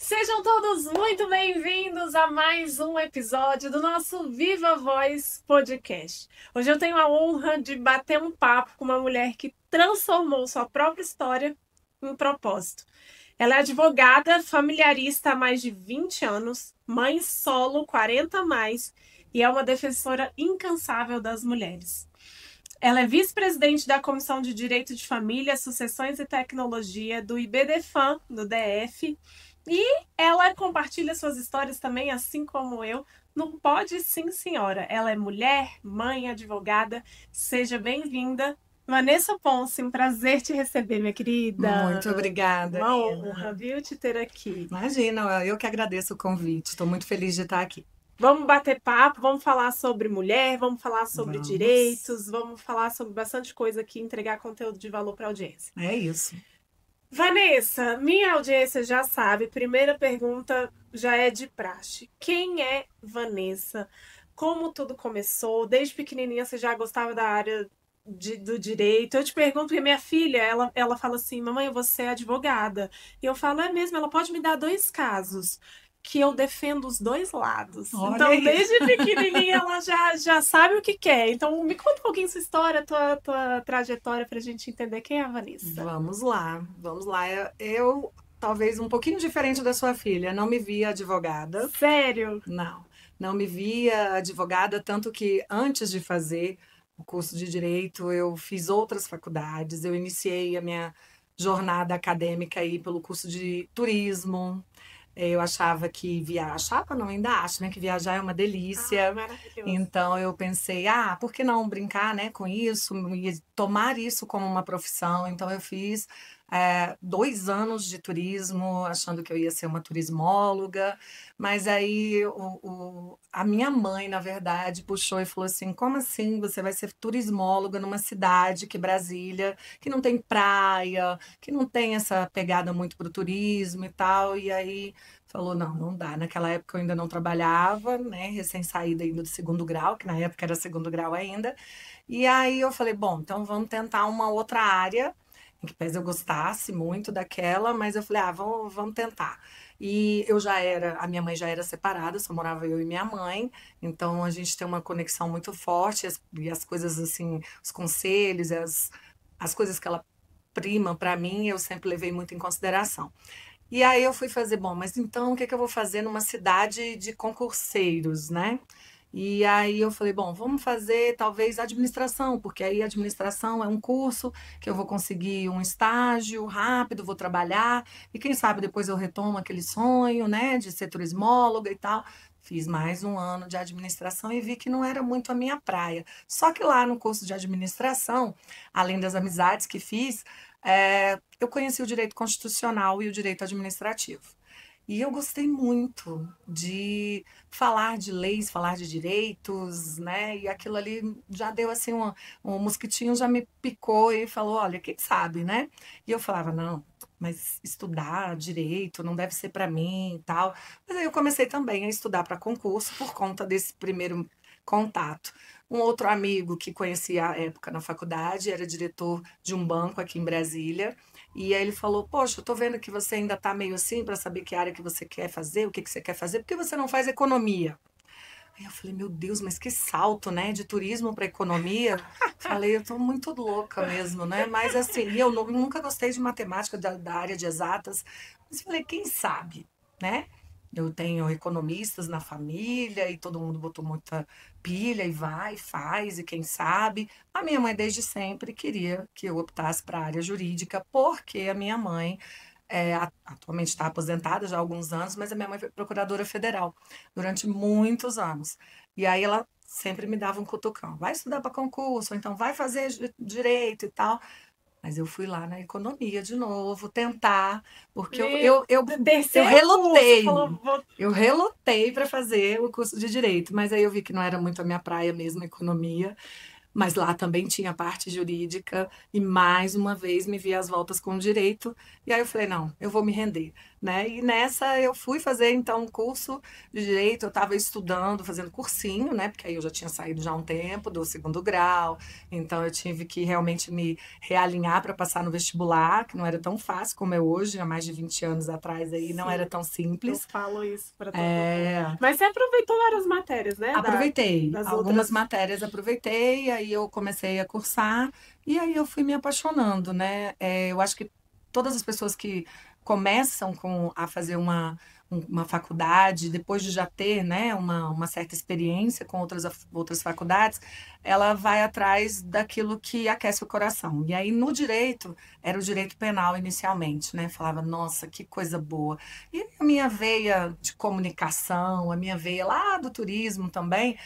Sejam todos muito bem-vindos a mais um episódio do nosso Viva Voz Podcast. Hoje eu tenho a honra de bater um papo com uma mulher que transformou sua própria história em propósito. Ela é advogada, familiarista há mais de 20 anos, mãe solo 40 a mais e é uma defensora incansável das mulheres. Ela é vice-presidente da Comissão de Direito de Família, Sucessões e Tecnologia do IBDFAM, do DF. E ela compartilha suas histórias também, assim como eu, no Pode Sim Senhora. Ela é mulher, mãe, advogada. Seja bem-vinda, Vanessa Ponce. Um prazer te receber, minha querida. Muito obrigada, Uma Nina. honra, viu, te ter aqui. Imagina, eu que agradeço o convite. Estou muito feliz de estar aqui. Vamos bater papo, vamos falar sobre mulher, vamos falar sobre Vamos. direitos, vamos falar sobre bastante coisa aqui, entregar conteúdo de valor para a audiência. É isso. Vanessa, minha audiência já sabe, primeira pergunta já é de praxe. Quem é Vanessa? Como tudo começou? Desde pequenininha você já gostava da área do direito? Eu te pergunto porque minha filha, ela fala assim, mamãe, você é advogada. E eu falo, é mesmo, ela pode me dar dois casos que eu defendo os dois lados. Olha Então, aí. desde pequenininha, ela já sabe o que quer. Então, me conta um pouquinho sua história, tua trajetória, para a gente entender quem é a Vanessa. Vamos lá, vamos lá. Eu, talvez um pouquinho diferente da sua filha, não me via advogada. Sério? Não, não me via advogada, tanto que antes de fazer o curso de direito, eu fiz outras faculdades. Eu iniciei a minha jornada acadêmica aí pelo curso de turismo. Eu achava que viajar, achava não, ainda acho, né, que viajar é uma Ai, delícia. maravilhoso. Então eu pensei, por que não brincar, né, com isso e tomar isso como uma profissão? Então eu fiz 2 anos de turismo, achando que eu ia ser uma turismóloga, mas aí a minha mãe, na verdade, puxou e falou assim: como assim você vai ser turismóloga numa cidade que Brasília, que não tem praia, que não tem essa pegada muito para o turismo e tal? E aí falou, não, não dá. Naquela época eu ainda não trabalhava, né? Recém-saída ainda do segundo grau, que na época era segundo grau ainda. E aí eu falei, bom, então vamos tentar uma outra área, em que pese eu gostasse muito daquela, mas eu falei, vamos tentar. E a minha mãe já era separada, só morava eu e minha mãe, então a gente tem uma conexão muito forte, e as coisas assim, os conselhos, as coisas que ela prima para mim, eu sempre levei muito em consideração. E aí eu fui fazer, bom, mas então o que que eu vou fazer numa cidade de concurseiros, né? E aí eu falei, bom, vamos fazer talvez administração, porque aí administração é um curso que eu vou conseguir um estágio rápido, vou trabalhar, e quem sabe depois eu retomo aquele sonho, né, de ser turismóloga e tal. Fiz mais um ano de administração e vi que não era muito a minha praia. Só que lá no curso de administração, além das amizades que fiz, eu conheci o direito constitucional e o direito administrativo. E eu gostei muito de falar de leis, falar de direitos, né? E aquilo ali já deu assim um mosquitinho já me picou e falou, olha, quem sabe, né? E eu falava, não, mas estudar direito não deve ser para mim e tal. Mas aí eu comecei também a estudar para concurso por conta desse primeiro contato. Um outro amigo que conhecia à época na faculdade era diretor de um banco aqui em Brasília. E aí ele falou: poxa, eu tô vendo que você ainda tá meio assim para saber que área que você quer fazer, o que que você quer fazer, por que você não faz economia? Aí eu falei: meu Deus, mas que salto, né? De turismo para economia. Falei: eu tô muito louca mesmo, né? Mas assim, e eu nunca gostei de matemática da área de exatas, mas falei: quem sabe, né? Eu tenho economistas na família e todo mundo botou muita pilha e vai, faz, e quem sabe. A minha mãe, desde sempre, queria que eu optasse para a área jurídica, porque a minha mãe atualmente está aposentada já há alguns anos, mas a minha mãe foi procuradora federal durante muitos anos. E aí ela sempre me dava um cutucão: vai estudar para concurso, ou então vai fazer direito e tal. Mas eu fui lá na economia de novo, tentar, porque eu Terceiro curso, relutei. falou, Eu relutei para fazer o curso de direito, mas aí eu vi que não era muito a minha praia mesmo, economia. Mas lá também tinha a parte jurídica, e mais uma vez me vi às voltas com o direito. E aí eu falei: não, eu vou me render. né? E nessa eu fui fazer então um curso de direito, eu estava estudando, fazendo cursinho, né? Porque aí eu já tinha saído já há um tempo do segundo grau, então eu tive que realmente me realinhar para passar no vestibular, que não era tão fácil como é hoje, há mais de 20 anos atrás aí, não era Sim, tão eu simples. falo isso para todo mundo. É, Mas você aproveitou várias matérias, né? aproveitei, Das algumas outras. matérias aproveitei, aí eu comecei a cursar e aí eu fui me apaixonando, né? Eu acho que todas as pessoas que começam a fazer uma faculdade, depois de já ter, né, uma certa experiência com outras faculdades, ela vai atrás daquilo que aquece o coração. E aí no direito, era o direito penal inicialmente, né? Falava, nossa, que coisa boa. E a minha veia de comunicação, a minha veia lá do turismo também,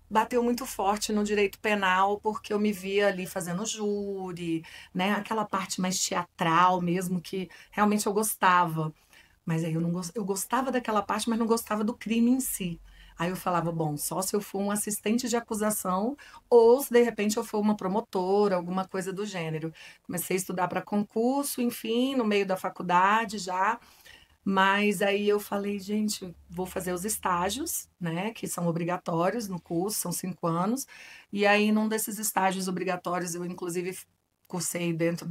bateu muito forte no direito penal, porque eu me via ali fazendo júri, né? Aquela parte mais teatral mesmo, que realmente eu gostava. Mas aí eu gostava daquela parte, mas não gostava do crime em si. Aí eu falava, bom, só se eu for um assistente de acusação ou se de repente eu for uma promotora, alguma coisa do gênero. Comecei a estudar para concurso, enfim, no meio da faculdade já. Mas aí eu falei, gente, vou fazer os estágios, né, que são obrigatórios no curso, são 5 anos. E aí, num desses estágios obrigatórios, eu inclusive cursei dentro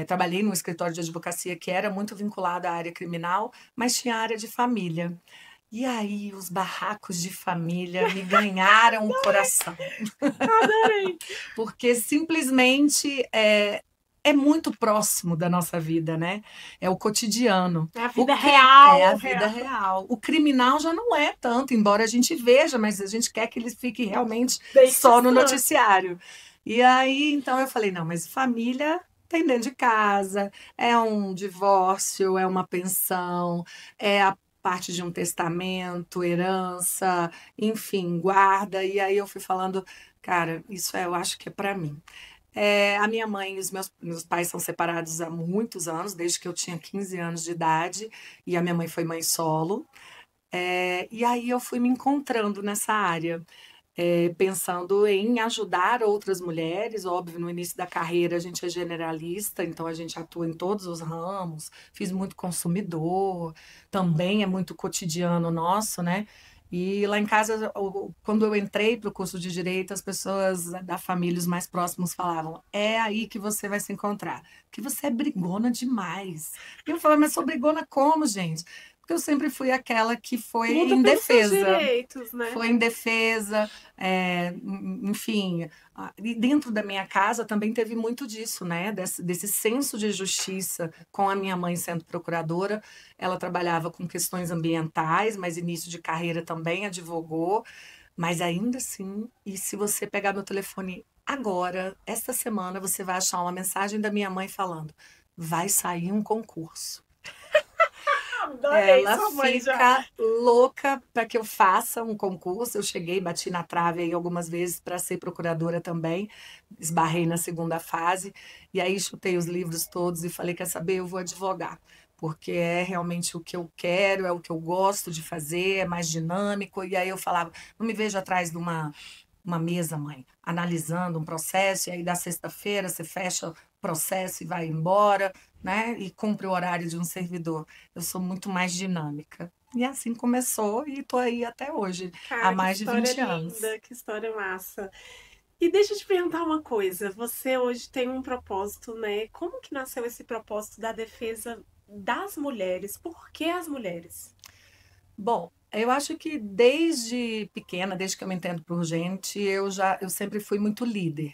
trabalhei num escritório de advocacia que era muito vinculado à área criminal, mas tinha área de família. E aí, os barracos de família me ganharam o coração Adorei. porque simplesmente é muito próximo da nossa vida, né? É o cotidiano. É a O vida é a real, vida real. real. O criminal já não é tanto, embora a gente veja, mas a gente quer que ele fique realmente Bem só no distante. noticiário. E aí, então eu falei, não, mas família tem dentro de casa, é um divórcio, é uma pensão, é a parte de um testamento, herança, enfim, guarda. E aí eu fui falando, cara, eu acho que é para mim. A minha mãe e os meus pais são separados há muitos anos, desde que eu tinha 15 anos de idade, e a minha mãe foi mãe solo. E aí eu fui me encontrando nessa área, pensando em ajudar outras mulheres. Óbvio, no início da carreira a gente é generalista, então a gente atua em todos os ramos, fiz muito consumidor, também é muito cotidiano nosso, né? E lá em casa, quando eu entrei para o curso de Direito, as pessoas da família, os mais próximos, falavam: é aí que você vai se encontrar, porque você é brigona demais. E eu falava, mas sou brigona como, gente? Porque eu sempre fui aquela que Luta em pelos seus defesa. direitos, né? Foi em defesa, enfim. E dentro da minha casa também teve muito disso, né? Desse senso de justiça com a minha mãe sendo procuradora. Ela trabalhava com questões ambientais, mas início de carreira também advogou. Mas ainda assim, e se você pegar meu telefone agora, esta semana, você vai achar uma mensagem da minha mãe falando: vai sair um concurso. Adorei Ela sua mãe já. fica louca para que eu faça um concurso. Eu cheguei, bati na trave aí algumas vezes para ser procuradora também. Esbarrei na segunda fase. E aí chutei os livros todos e falei: quer saber? Eu vou advogar. Porque é realmente o que eu quero, é o que eu gosto de fazer, é mais dinâmico. E aí eu falava: não me vejo atrás de uma mesa, mãe, analisando um processo, e aí da sexta-feira você fecha o processo e vai embora, né? E cumpre o horário de um servidor. Eu sou muito mais dinâmica. E assim começou e estou aí até hoje, há Cara, que mais de história 20 anos. linda, que história massa. E deixa eu te perguntar uma coisa. Você hoje tem um propósito, né? Como que nasceu esse propósito da defesa das mulheres? Por que as mulheres? Bom, eu acho que desde pequena, desde que eu me entendo por gente, eu sempre fui muito líder,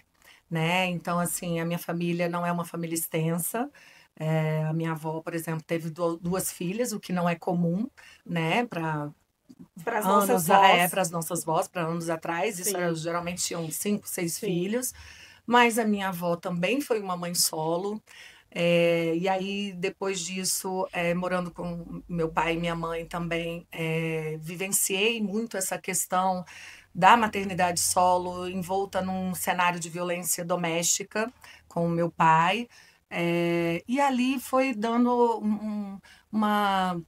né? Então, assim, a minha família não é uma família extensa. A minha avó, por exemplo, teve duas filhas, o que não é comum, né? Para as nossas Para vós. as nossas vós, para anos atrás, Sim, geralmente tinham 5, 6 sim. filhos, mas a minha avó também foi uma mãe solo. E aí, depois disso, morando com meu pai e minha mãe também, vivenciei muito essa questão da maternidade solo envolta num cenário de violência doméstica com o meu pai. E ali foi dando uma.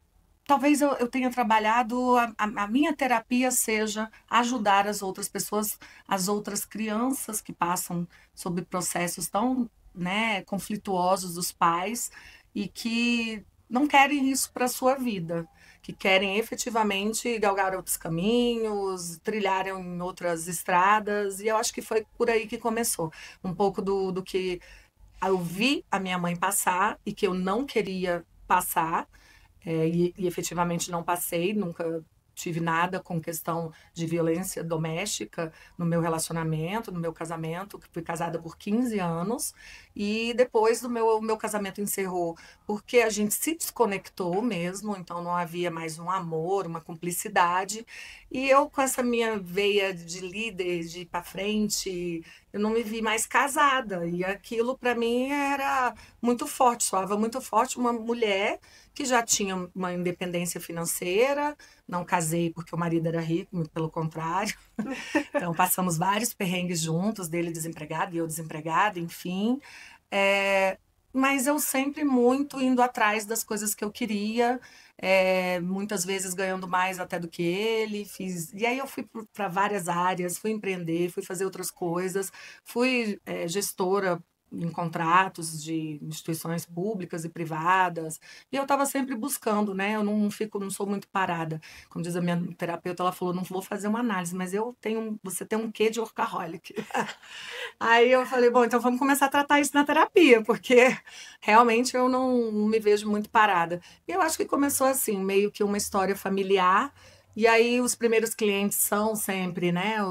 Talvez eu tenha trabalhado, a minha terapia seja ajudar as outras pessoas, as outras crianças que passam sobre processos tão, né, conflituosos dos pais e que não querem isso para sua vida, que querem efetivamente galgar outros caminhos, trilharem em outras estradas, e eu acho que foi por aí que começou. Um pouco do que eu vi a minha mãe passar e que eu não queria passar, e efetivamente não passei, nunca tive nada com questão de violência doméstica no meu relacionamento, no meu casamento, que fui casada por 15 anos, e depois do meu casamento encerrou porque a gente se desconectou mesmo, então não havia mais um amor, uma cumplicidade, e eu com essa minha veia de líder, de ir para frente, eu não me vi mais casada, e aquilo para mim era muito forte, soava muito forte uma mulher que já tinha uma independência financeira, não casei porque o marido era rico, muito pelo contrário. Então passamos vários perrengues juntos, dele desempregado e eu desempregada, enfim. É, mas eu sempre muito indo atrás das coisas que eu queria, muitas vezes ganhando mais até do que ele. E aí eu fui para várias áreas, fui empreender, fui fazer outras coisas, fui gestora em contratos de instituições públicas e privadas, e eu estava sempre buscando, né? Eu não sou muito parada. Como diz a minha terapeuta, ela falou, não vou fazer uma análise, mas você tem um quê de workaholic. Aí eu falei, bom, então vamos começar a tratar isso na terapia, porque realmente eu não me vejo muito parada. E eu acho que começou assim, meio que uma história familiar. E aí os primeiros clientes são sempre, né,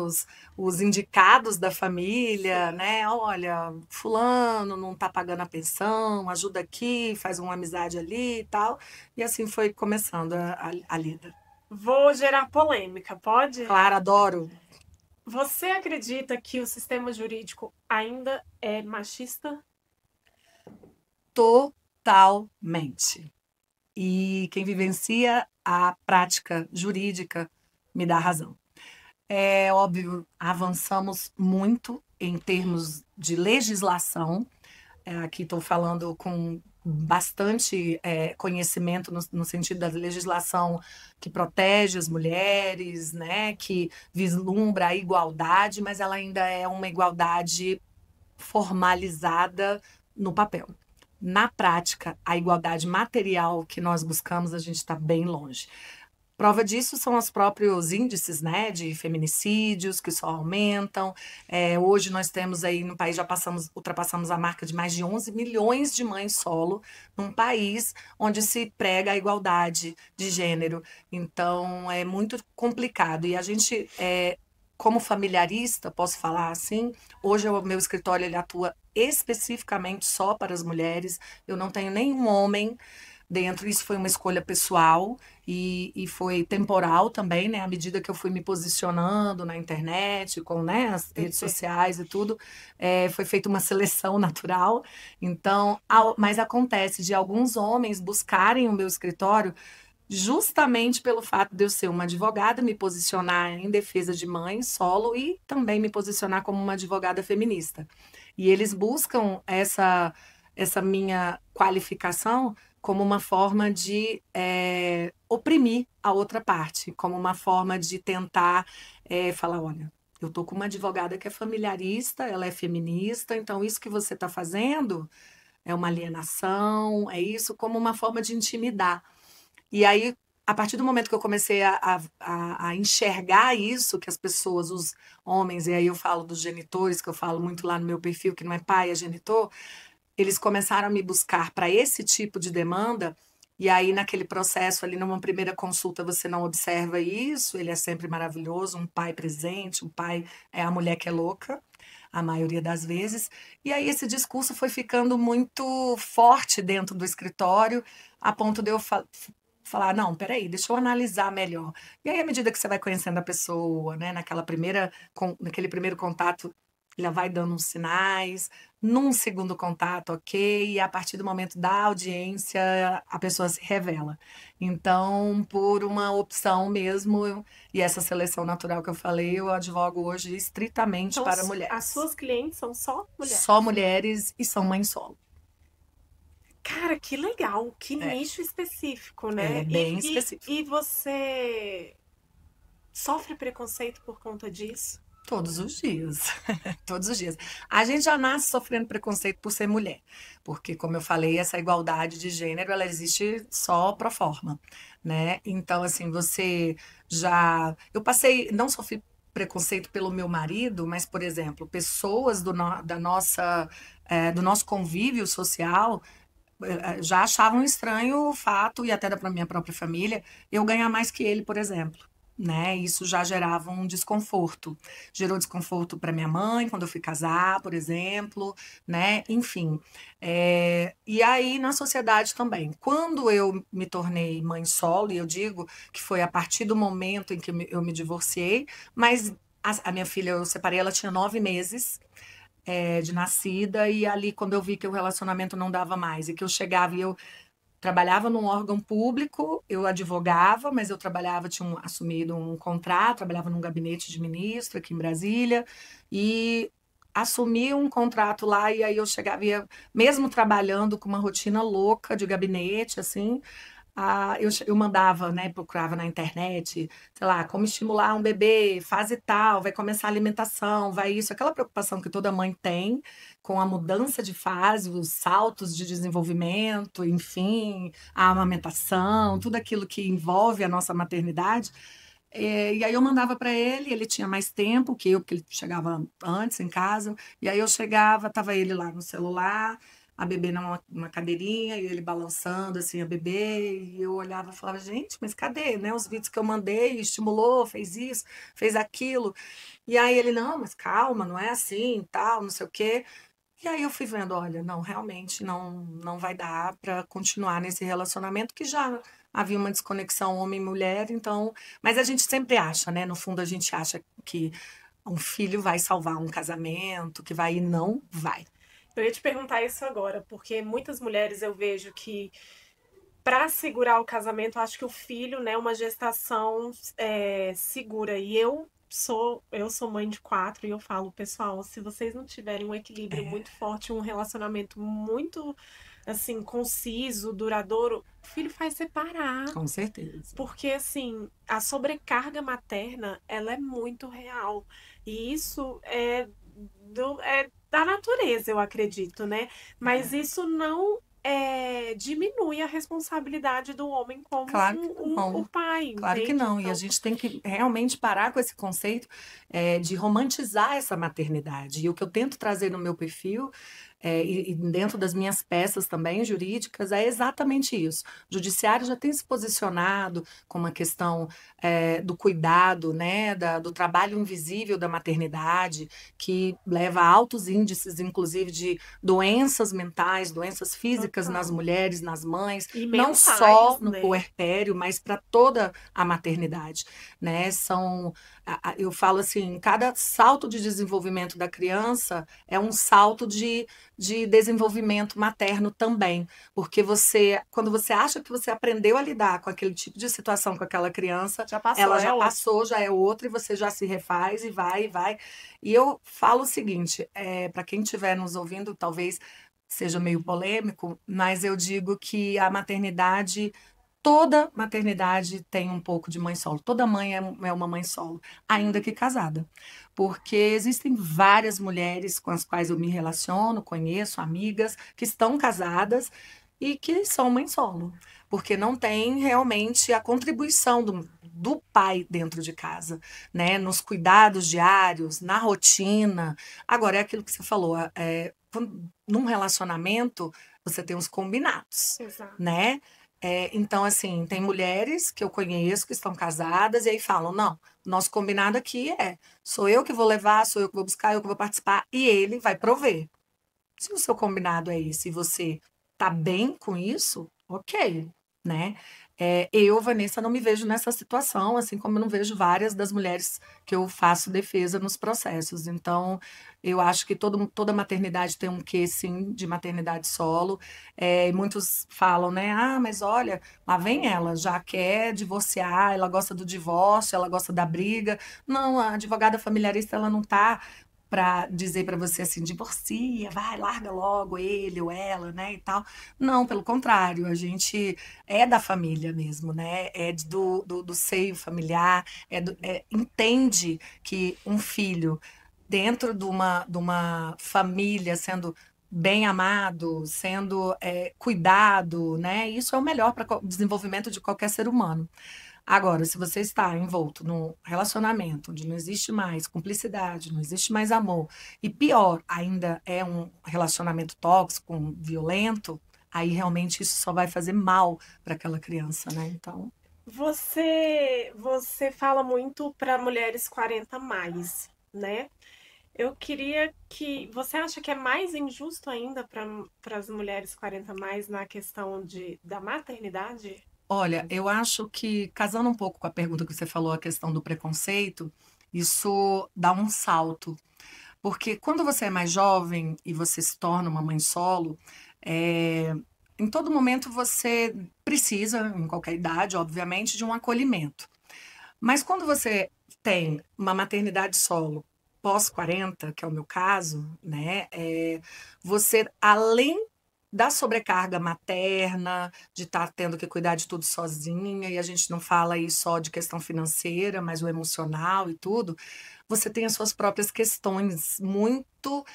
os indicados da família, né? Olha, fulano não tá pagando a pensão, ajuda aqui, faz uma amizade ali e tal. E assim foi começando a lida. Vou gerar polêmica, pode? Claro, adoro. Você acredita que o sistema jurídico ainda é machista? Totalmente. E quem vivencia a prática jurídica me dá razão. É óbvio, avançamos muito em termos de legislação. Aqui estou falando com bastante conhecimento no sentido da legislação que protege as mulheres, né, que vislumbra a igualdade, mas ela ainda é uma igualdade formalizada no papel. Na prática, a igualdade material que nós buscamos, a gente está bem longe. Prova disso são os próprios índices, né, de feminicídios que só aumentam. Hoje nós temos aí no país, ultrapassamos a marca de mais de 11 milhões de mães solo, num país onde se prega a igualdade de gênero. Então é muito complicado. E a gente, como familiarista, posso falar assim, hoje o meu escritório ele atua especificamente só para as mulheres. Eu não tenho nenhum homem dentro. Isso foi uma escolha pessoal e foi temporal também, né? À medida que eu fui me posicionando na internet, com, né, as redes sociais e tudo, foi feita uma seleção natural. Então, mas acontece de alguns homens buscarem o meu escritório justamente pelo fato de eu ser uma advogada, me posicionar em defesa de mãe solo e também me posicionar como uma advogada feminista. E eles buscam essa minha qualificação como uma forma de oprimir a outra parte, como uma forma de tentar falar, olha, eu tô com uma advogada que é familiarista, ela é feminista, então isso que você está fazendo é uma alienação, é isso como uma forma de intimidar. E aí, a partir do momento que eu comecei a enxergar isso, que as pessoas, os homens, e aí eu falo dos genitores, que eu falo muito lá no meu perfil, que não é pai, é genitor, eles começaram a me buscar para esse tipo de demanda, e aí naquele processo ali, numa primeira consulta, você não observa isso, ele é sempre maravilhoso, um pai presente, um pai é a mulher que é louca, a maioria das vezes. E aí esse discurso foi ficando muito forte dentro do escritório, a ponto de eu falar, não, peraí, deixa eu analisar melhor. E aí, à medida que você vai conhecendo a pessoa, né, naquele primeiro contato, ela vai dando uns sinais, num segundo contato, ok, e a partir do momento da audiência, a pessoa se revela. Então, por uma opção mesmo, e essa seleção natural que eu falei, eu advogo hoje estritamente Então, para as mulheres. suas clientes são só mulheres? Só mulheres e são mães solo. Cara, que legal, que nicho específico, né? É bem específico. E você sofre preconceito por conta disso? Todos os dias, todos os dias. A gente já nasce sofrendo preconceito por ser mulher, porque, como eu falei, essa igualdade de gênero, ela existe só pro forma, né? Então, assim, você já... Eu passei, não sofri preconceito pelo meu marido, mas, por exemplo, pessoas da nossa, do nosso convívio social já achavam estranho o fato, e até da minha própria família, eu ganhar mais que ele, por exemplo. Né? Isso já gerava um desconforto. Gerou desconforto para minha mãe quando eu fui casar, por exemplo, né? Enfim. E aí na sociedade também. Quando eu me tornei mãe solo, e eu digo que foi a partir do momento em que eu me divorciei, mas a minha filha, eu separei, ela tinha 9 meses de nascida, e ali, quando eu vi que o relacionamento não dava mais, e que eu chegava e eu trabalhava num órgão público, eu advogava, mas eu trabalhava, tinha assumido um contrato, trabalhava num gabinete de ministro aqui em Brasília, e assumi um contrato lá, e aí eu chegava, mesmo trabalhando com uma rotina louca de gabinete, assim, eu mandava, né, procurava na internet, sei lá, como estimular um bebê, fase tal, vai começar a alimentação, vai isso, aquela preocupação que toda mãe tem com a mudança de fase, os saltos de desenvolvimento, enfim, a amamentação, tudo aquilo que envolve a nossa maternidade. E aí eu mandava para ele, ele tinha mais tempo que eu, porque ele chegava antes em casa, e aí eu chegava, tava ele lá no celular, a bebê numa cadeirinha, e ele balançando assim a bebê, e eu olhava e falava, gente, mas cadê, né, os vídeos que eu mandei, estimulou, fez isso, fez aquilo. E aí ele, não, mas calma, não é assim, tal, não sei o quê. E aí eu fui vendo, olha, não, realmente não vai dar para continuar nesse relacionamento que já havia uma desconexão homem-mulher, então, mas a gente sempre acha, né? No fundo a gente acha que um filho vai salvar um casamento, que vai e não vai. Eu ia te perguntar isso agora, porque muitas mulheres eu vejo que para segurar o casamento, acho que o filho, né, uma gestação segura. E eu sou mãe de 4 e eu falo, pessoal, se vocês não tiverem um equilíbrio É, muito forte, um relacionamento muito assim conciso, duradouro, o filho faz separar. com certeza. Porque, assim, a sobrecarga materna, ela é muito real. E isso é da natureza, eu acredito, né? Mas É, isso não diminui a responsabilidade do homem como claro que o não. pai, Claro que entende? não. E a Então, gente tem que realmente parar com esse conceito de romantizar essa maternidade. E o que eu tento trazer no meu perfil, e dentro das minhas peças também jurídicas, é exatamente isso. O judiciário já tem se posicionado com uma questão do cuidado, né, do trabalho invisível da maternidade, que leva a altos índices, inclusive, de doenças mentais, doenças físicas nas total. mulheres, nas mães, E não só mentais, no né? puerpério, mas para toda a maternidade, né? Eu falo assim, cada salto de desenvolvimento da criança é um salto de desenvolvimento materno também, porque quando você acha que você aprendeu a lidar com aquele tipo de situação com aquela criança, Já passou, ela é já outro. passou, já é outra e você já se refaz e vai e vai. E eu falo o seguinte, para quem estiver nos ouvindo, talvez seja meio polêmico, mas eu digo que a maternidade, toda maternidade tem um pouco de mãe solo. Toda mãe é uma mãe solo, ainda que casada. Porque existem várias mulheres com as quais eu me relaciono, conheço, amigas, que estão casadas e que são mãe solo. Porque não tem realmente a contribuição do pai dentro de casa, né? Nos cuidados diários, na rotina. Agora, é aquilo que você falou, num relacionamento, você tem os combinados, Exato. né? Então, assim, tem mulheres que eu conheço que estão casadas e aí falam: não, nosso combinado aqui sou eu que vou levar, sou eu que vou buscar, eu que vou participar, e ele vai prover. Se o seu combinado é esse e você tá bem com isso, ok, né? Eu, Vanessa, não me vejo nessa situação, assim como eu não vejo várias das mulheres que eu faço defesa nos processos. Então, eu acho que toda maternidade tem um quê, sim, de maternidade solo. E muitos falam, né? Ah, mas olha, lá vem ela, já quer divorciar, ela gosta do divórcio, ela gosta da briga. Não, a advogada familiarista, ela não está para dizer para você assim, divorcia, vai, larga logo ele ou ela, né, e tal. Não, pelo contrário, a gente é da família mesmo, né? É do seio familiar, entende que um filho dentro de uma família sendo bem amado, sendo cuidado, né? Isso é o melhor para o desenvolvimento de qualquer ser humano. Agora, se você está envolto num relacionamento onde não existe mais cumplicidade, não existe mais amor, e pior, ainda é um relacionamento tóxico, violento, aí realmente isso só vai fazer mal para aquela criança, né? Então, Você fala muito para mulheres 40 mais, né? Eu queria que. Você acha que é mais injusto ainda para as mulheres 40 mais na questão da maternidade? olha, eu acho que, casando um pouco com a pergunta que você falou, a questão do preconceito, isso dá um salto. Porque quando você é mais jovem e você se torna uma mãe solo, é, em todo momento você precisa, em qualquer idade, obviamente, de um acolhimento. Mas quando você tem uma maternidade solo pós-40, que é o meu caso, né, você, além da sobrecarga materna, de estar tendo que cuidar de tudo sozinha, e a gente não fala aí só de questão financeira, mas o emocional e tudo, você tem as suas próprias questões muito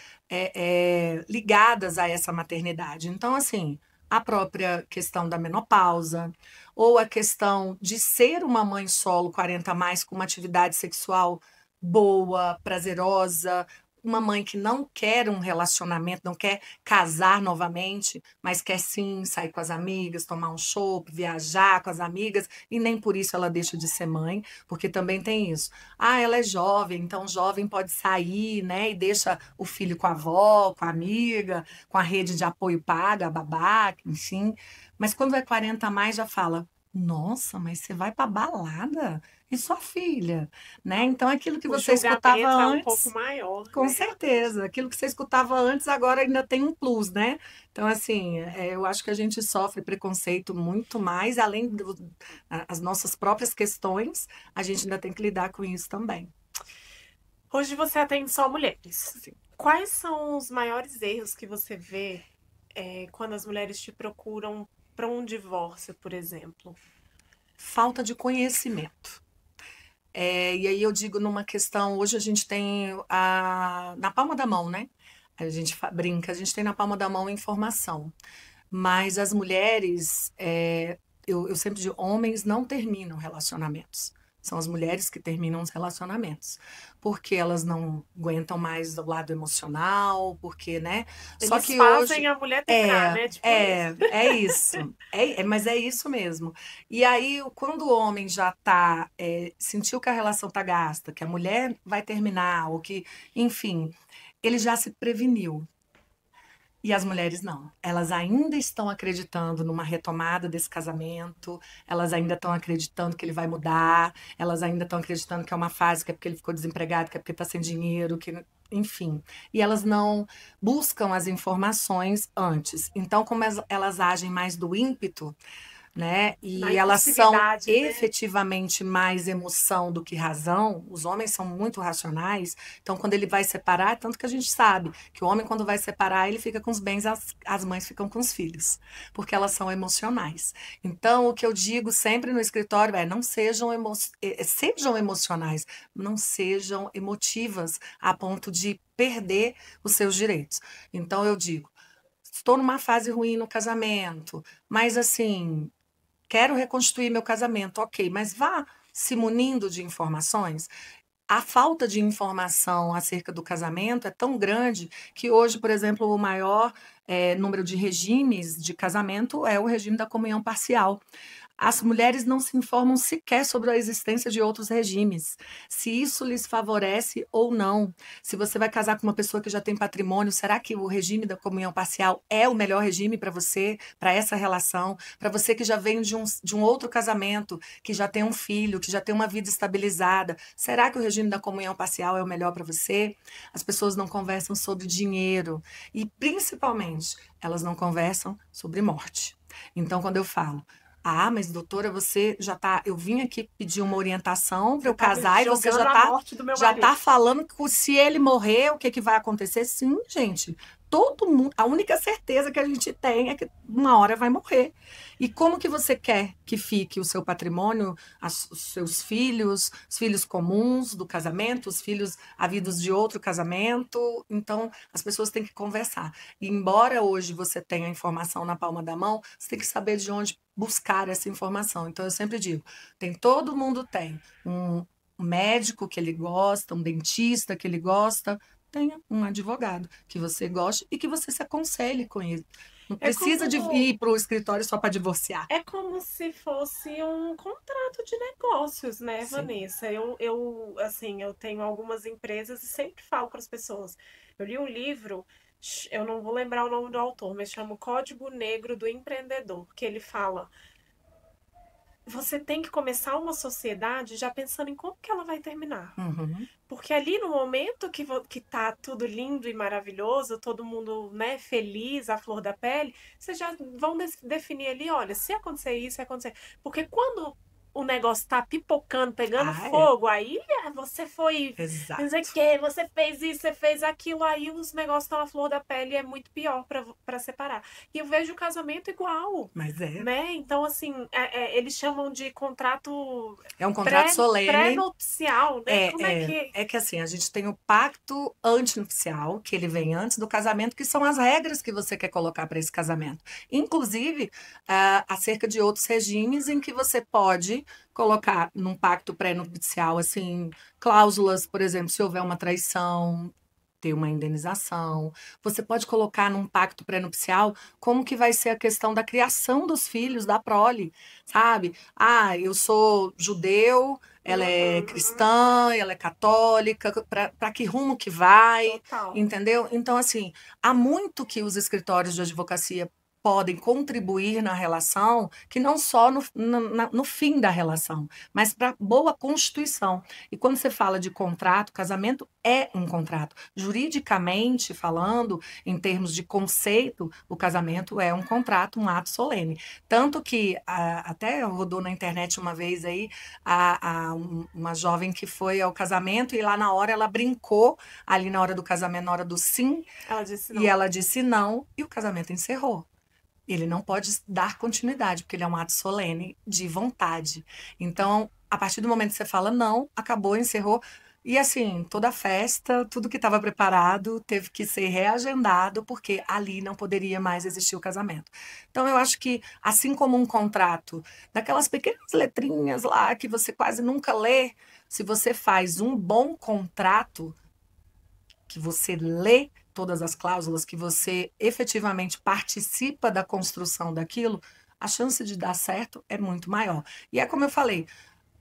ligadas a essa maternidade. Então, assim, a própria questão da menopausa, ou a questão de ser uma mãe solo 40 a mais com uma atividade sexual boa, prazerosa, uma mãe que não quer um relacionamento, não quer casar novamente, mas quer sim sair com as amigas, tomar um chopp, viajar com as amigas, e nem por isso ela deixa de ser mãe, porque também tem isso. Ah, ela é jovem, então jovem pode sair, né, e deixa o filho com a avó, com a amiga, com a rede de apoio paga, a babá, enfim. Mas quando é 40 a mais já fala: "Nossa, mas você vai pra balada? E sua filha?", né? Então aquilo que O você escutava julgamento é um pouco antes, maior, com né? certeza, aquilo que você escutava antes agora ainda tem um plus, né? Então assim, eu acho que a gente sofre preconceito muito mais, além as nossas próprias questões, a gente ainda tem que lidar com isso também. Hoje você atende só mulheres. Assim, Quais são os maiores erros que você vê, quando as mulheres te procuram para um divórcio, por exemplo? falta de conhecimento. E aí eu digo numa questão, hoje a gente tem na palma da mão, né? A gente brinca, a gente tem na palma da mão a informação. Mas as mulheres, eu sempre digo, homens não terminam relacionamentos. São as mulheres que terminam os relacionamentos. Porque elas não aguentam mais o lado emocional, porque, né? Só Eles que fazem hoje. a mulher terminar, né? Tipo isso. É isso. Mas é isso mesmo. E aí, quando o homem já tá, sentiu que a relação tá gasta, que a mulher vai terminar, ou que, enfim, ele já se preveniu. E as mulheres não. Elas ainda estão acreditando numa retomada desse casamento, elas ainda estão acreditando que ele vai mudar, elas ainda estão acreditando que é uma fase, que é porque ele ficou desempregado, que é porque está sem dinheiro, que, enfim. E elas não buscam as informações antes. Então, como elas agem mais do ímpeto, né? Na E elas são impulsividade, né? efetivamente mais emoção do que razão. Os homens são muito racionais. Então, quando ele vai separar, tanto que a gente sabe que o homem, quando vai separar, ele fica com os bens, as mães ficam com os filhos, porque elas são emocionais. Então, o que eu digo sempre no escritório é: não sejam, sejam emocionais, não sejam emotivas a ponto de perder os seus direitos. Então, eu digo: estou numa fase ruim no casamento, mas assim, quero reconstruir meu casamento, ok, mas vá se munindo de informações. A falta de informação acerca do casamento é tão grande que hoje, por exemplo, o maior número de regimes de casamento é o regime da comunhão parcial. As mulheres não se informam sequer sobre a existência de outros regimes, se isso lhes favorece ou não. Se você vai casar com uma pessoa que já tem patrimônio, será que o regime da comunhão parcial é o melhor regime para você, para essa relação? Para você que já vem de um outro casamento, que já tem um filho, que já tem uma vida estabilizada, será que o regime da comunhão parcial é o melhor para você? As pessoas não conversam sobre dinheiro e, principalmente, elas não conversam sobre morte. Então, quando eu falo, Ah, mas doutora, você já tá. Eu vim aqui pedir uma orientação para Você eu tá me casar e você jogando a morte do meu já marido. tá falando que se ele morrer, o que que vai acontecer? Sim, gente. Todo mundo, a única certeza que a gente tem é que uma hora vai morrer. E como que você quer que fique o seu patrimônio, os seus filhos, os filhos comuns do casamento, os filhos havidos de outro casamento? Então, as pessoas têm que conversar. E embora hoje você tenha a informação na palma da mão, você tem que saber de onde buscar essa informação. Então, eu sempre digo, todo mundo tem um médico que ele gosta, um dentista que ele gosta, tenha um advogado que você goste e que você se aconselhe com ele. Não É precisa de como ir para o escritório só para divorciar. É como se fosse um contrato de negócios, né, Sim. Vanessa? Assim, eu tenho algumas empresas e sempre falo para as pessoas. Eu li um livro, eu não vou lembrar o nome do autor, mas chama O Código Negro do Empreendedor, que ele fala: você tem que começar uma sociedade já pensando em como que ela vai terminar. Uhum. Porque ali no momento que tá tudo lindo e maravilhoso, todo mundo, né, feliz, à flor da pele, vocês já vão definir ali, olha, se acontecer isso, se acontecer. Porque quando o negócio tá pipocando, pegando Ah, é. fogo, aí você foi, não sei o Exato. quê, você fez isso, você fez aquilo, aí os negócios estão à flor da pele e é muito pior para separar. E eu vejo o casamento igual, Mas é. né? Então, assim, eles chamam de contrato É um contrato solene. pré-nupcial, né? Como é que. É que assim, a gente tem o pacto antinupcial, que ele vem antes do casamento, que são as regras que você quer colocar para esse casamento. Inclusive, acerca de outros regimes em que você pode colocar num pacto pré-nupcial, assim, cláusulas, por exemplo, se houver uma traição, ter uma indenização. Você pode colocar num pacto pré-nupcial como que vai ser a questão da criação dos filhos, da prole, sabe? Ah, eu sou judeu, ela é Uhum, cristã, ela é católica, para que rumo que vai, total. entendeu? Então, assim, há muito que os escritórios de advocacia podem contribuir na relação, que não só no fim da relação, mas para boa constituição. E quando você fala de contrato, casamento é um contrato. Juridicamente falando, em termos de conceito, o casamento é um contrato, um ato solene. Tanto que até rodou na internet uma vez aí uma jovem que foi ao casamento e lá na hora ela brincou, ali na hora do casamento, na hora do sim, Ela disse e não. ela disse não, e o casamento encerrou. Ele não pode dar continuidade, porque ele é um ato solene de vontade. Então, a partir do momento que você fala não, acabou, encerrou. E assim, toda a festa, tudo que estava preparado, teve que ser reagendado, porque ali não poderia mais existir o casamento. Então, eu acho que, assim como um contrato, daquelas pequenas letrinhas lá que você quase nunca lê, se você faz um bom contrato, que você lê todas as cláusulas, que você efetivamente participa da construção daquilo, a chance de dar certo é muito maior. E é como eu falei,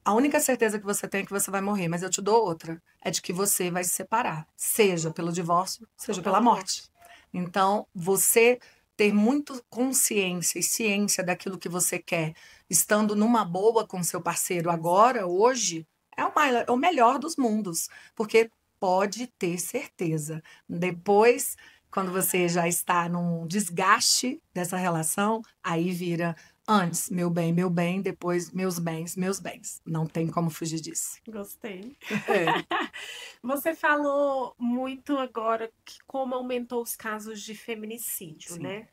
a única certeza que você tem é que você vai morrer, mas eu te dou outra, é de que você vai se separar, seja pelo divórcio, Ou seja pela pela morte. morte. Então, você ter muito consciência e ciência daquilo que você quer, estando numa boa com seu parceiro agora, hoje, é o melhor dos mundos, porque pode ter certeza. Depois, quando você já está num desgaste dessa relação, aí vira antes meu bem, depois meus bens, meus bens. Não tem como fugir disso. Gostei. É, Você falou muito agora que como aumentou os casos de feminicídio, sim. né?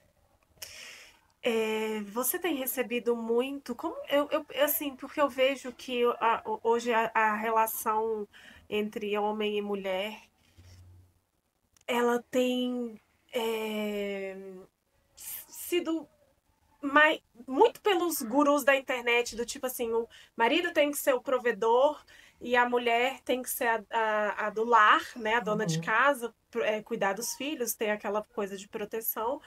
Você tem recebido muito, como assim, porque eu vejo que hoje a relação entre homem e mulher, ela tem é, sido mais, muito pelos gurus da internet, do tipo assim, o marido tem que ser o provedor e a mulher tem que ser a do lar, né, a dona de Uhum. casa, cuidar dos filhos, ter aquela coisa de proteção.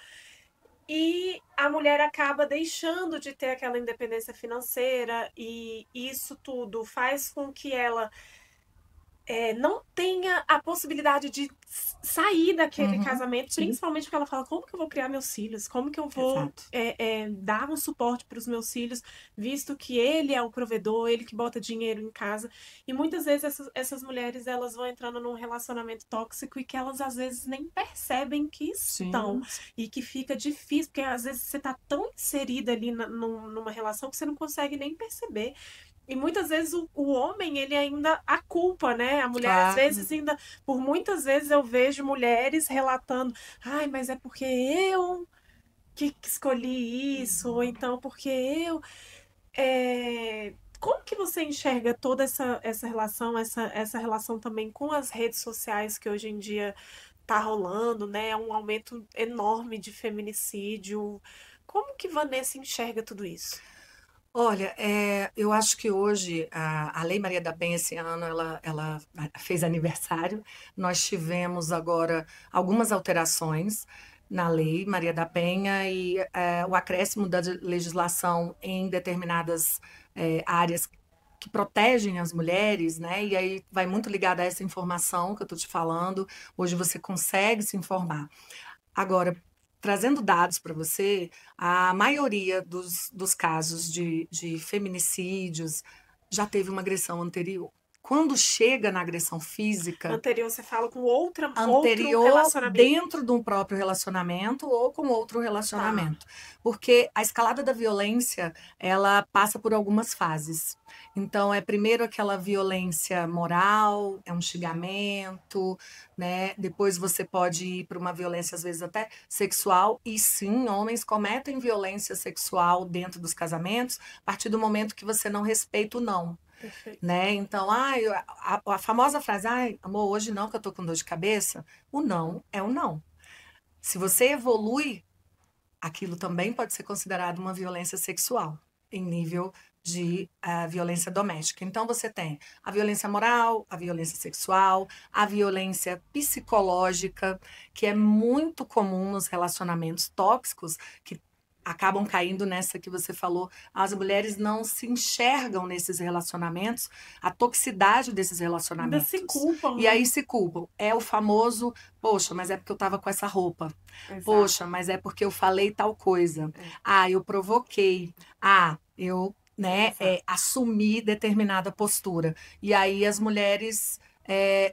E a mulher acaba deixando de ter aquela independência financeira, e isso tudo faz com que ela não tenha a possibilidade de sair daquele Uhum, casamento, sim, principalmente porque ela fala, como que eu vou criar meus filhos? Como que eu vou exato. dar um suporte para os meus filhos, visto que ele é o provedor, ele que bota dinheiro em casa. E muitas vezes essas mulheres elas vão entrando num relacionamento tóxico e que elas às vezes nem percebem que estão. Sim, E que fica difícil, porque às vezes você tá tão inserida ali numa relação que você não consegue nem perceber. E muitas vezes o homem, ele ainda a culpa, né? A mulher, às claro. vezes, ainda. Por muitas vezes eu vejo mulheres relatando: ai, mas é porque eu que escolhi isso, ou então porque eu. Como que você enxerga toda essa relação, essa relação também com as redes sociais que hoje em dia tá rolando, né? É um aumento enorme de feminicídio. Como que Vanessa enxerga tudo isso? Olha, eu acho que hoje a Lei Maria da Penha, esse ano, ela fez aniversário. Nós tivemos agora algumas alterações na Lei Maria da Penha e o acréscimo da legislação em determinadas áreas que protegem as mulheres, né? E aí vai muito ligada a essa informação que eu estou te falando. Hoje você consegue se informar. Agora, trazendo dados para você, a maioria dos casos de feminicídios já teve uma agressão anterior. Quando chega na agressão física, Anterior você fala com outro anterior relacionamento. dentro de um próprio relacionamento ou com outro Tá. relacionamento. Porque a escalada da violência, ela passa por algumas fases. Então, é primeiro aquela violência moral, é um xingamento, né? Depois você pode ir para uma violência, às vezes, até sexual. E sim, homens cometem violência sexual dentro dos casamentos a partir do momento que você não respeita o não. Perfeito. Né? Então, a famosa frase, ai, amor, hoje não, que eu tô com dor de cabeça, o não é o não. Se você evolui, aquilo também pode ser considerado uma violência sexual, em nível de violência doméstica. Então, você tem a violência moral, a violência sexual, a violência psicológica, que é muito comum nos relacionamentos tóxicos, que acabam caindo nessa que você falou. As mulheres não se enxergam nesses relacionamentos, a toxicidade desses Ainda se relacionamentos. culpam, E né? aí se culpam. É o famoso, poxa, mas é porque eu estava com essa roupa. Exato. Poxa, mas é porque eu falei tal coisa. É, Ah, eu provoquei. Ah, eu, né, exato. assumi determinada postura. E aí as mulheres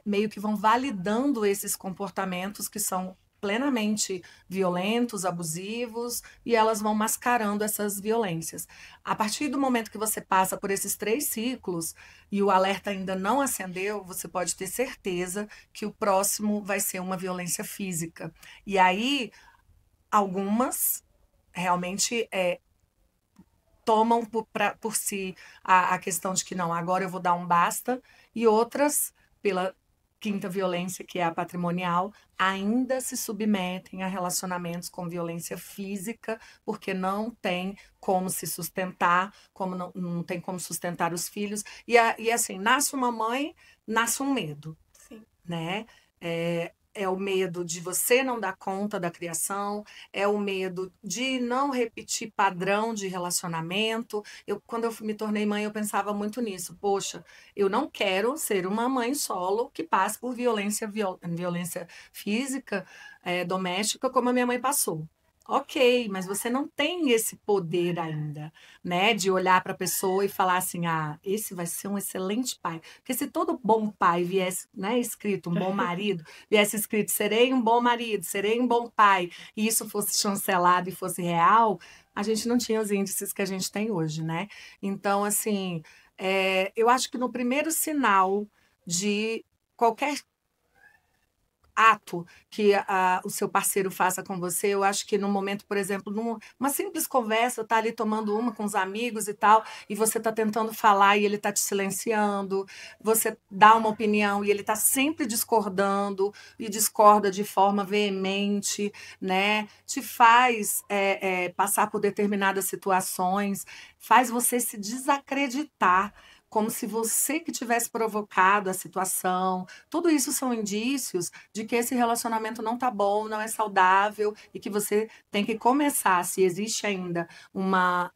meio que vão validando esses comportamentos que são plenamente violentos, abusivos, e elas vão mascarando essas violências. A partir do momento que você passa por esses 3 ciclos e o alerta ainda não acendeu, você pode ter certeza que o próximo vai ser uma violência física. E aí, algumas realmente tomam por si a questão de que não, agora eu vou dar um basta, e outras, pela quinta violência, que é a patrimonial, ainda se submetem a relacionamentos com violência física, porque não tem como se sustentar, como não tem como sustentar os filhos. E assim, nasce uma mãe, nasce um medo, Sim. né? É o medo de você não dar conta da criação, é o medo de não repetir padrão de relacionamento. Quando eu me tornei mãe, eu pensava muito nisso. Poxa, eu não quero ser uma mãe solo que passe por violência física, doméstica, como a minha mãe passou. Ok, mas você não tem esse poder ainda, né, de olhar para a pessoa e falar assim, ah, esse vai ser um excelente pai. Porque se todo bom pai viesse, né, escrito, um bom marido, viesse escrito, serei um bom marido, serei um bom pai, e isso fosse chancelado e fosse real, a gente não tinha os índices que a gente tem hoje, né? Então, assim, eu acho que no primeiro sinal de qualquer ato que o seu parceiro faça com você, eu acho que no momento, por exemplo, numa simples conversa, tá ali tomando uma com os amigos e tal, e você tá tentando falar e ele tá te silenciando, você dá uma opinião e ele tá sempre discordando e discorda de forma veemente, né? Te faz passar por determinadas situações, faz você se desacreditar como se você que tivesse provocado a situação. Tudo isso são indícios de que esse relacionamento não tá bom, não é saudável e que você tem que começar, se existe ainda uma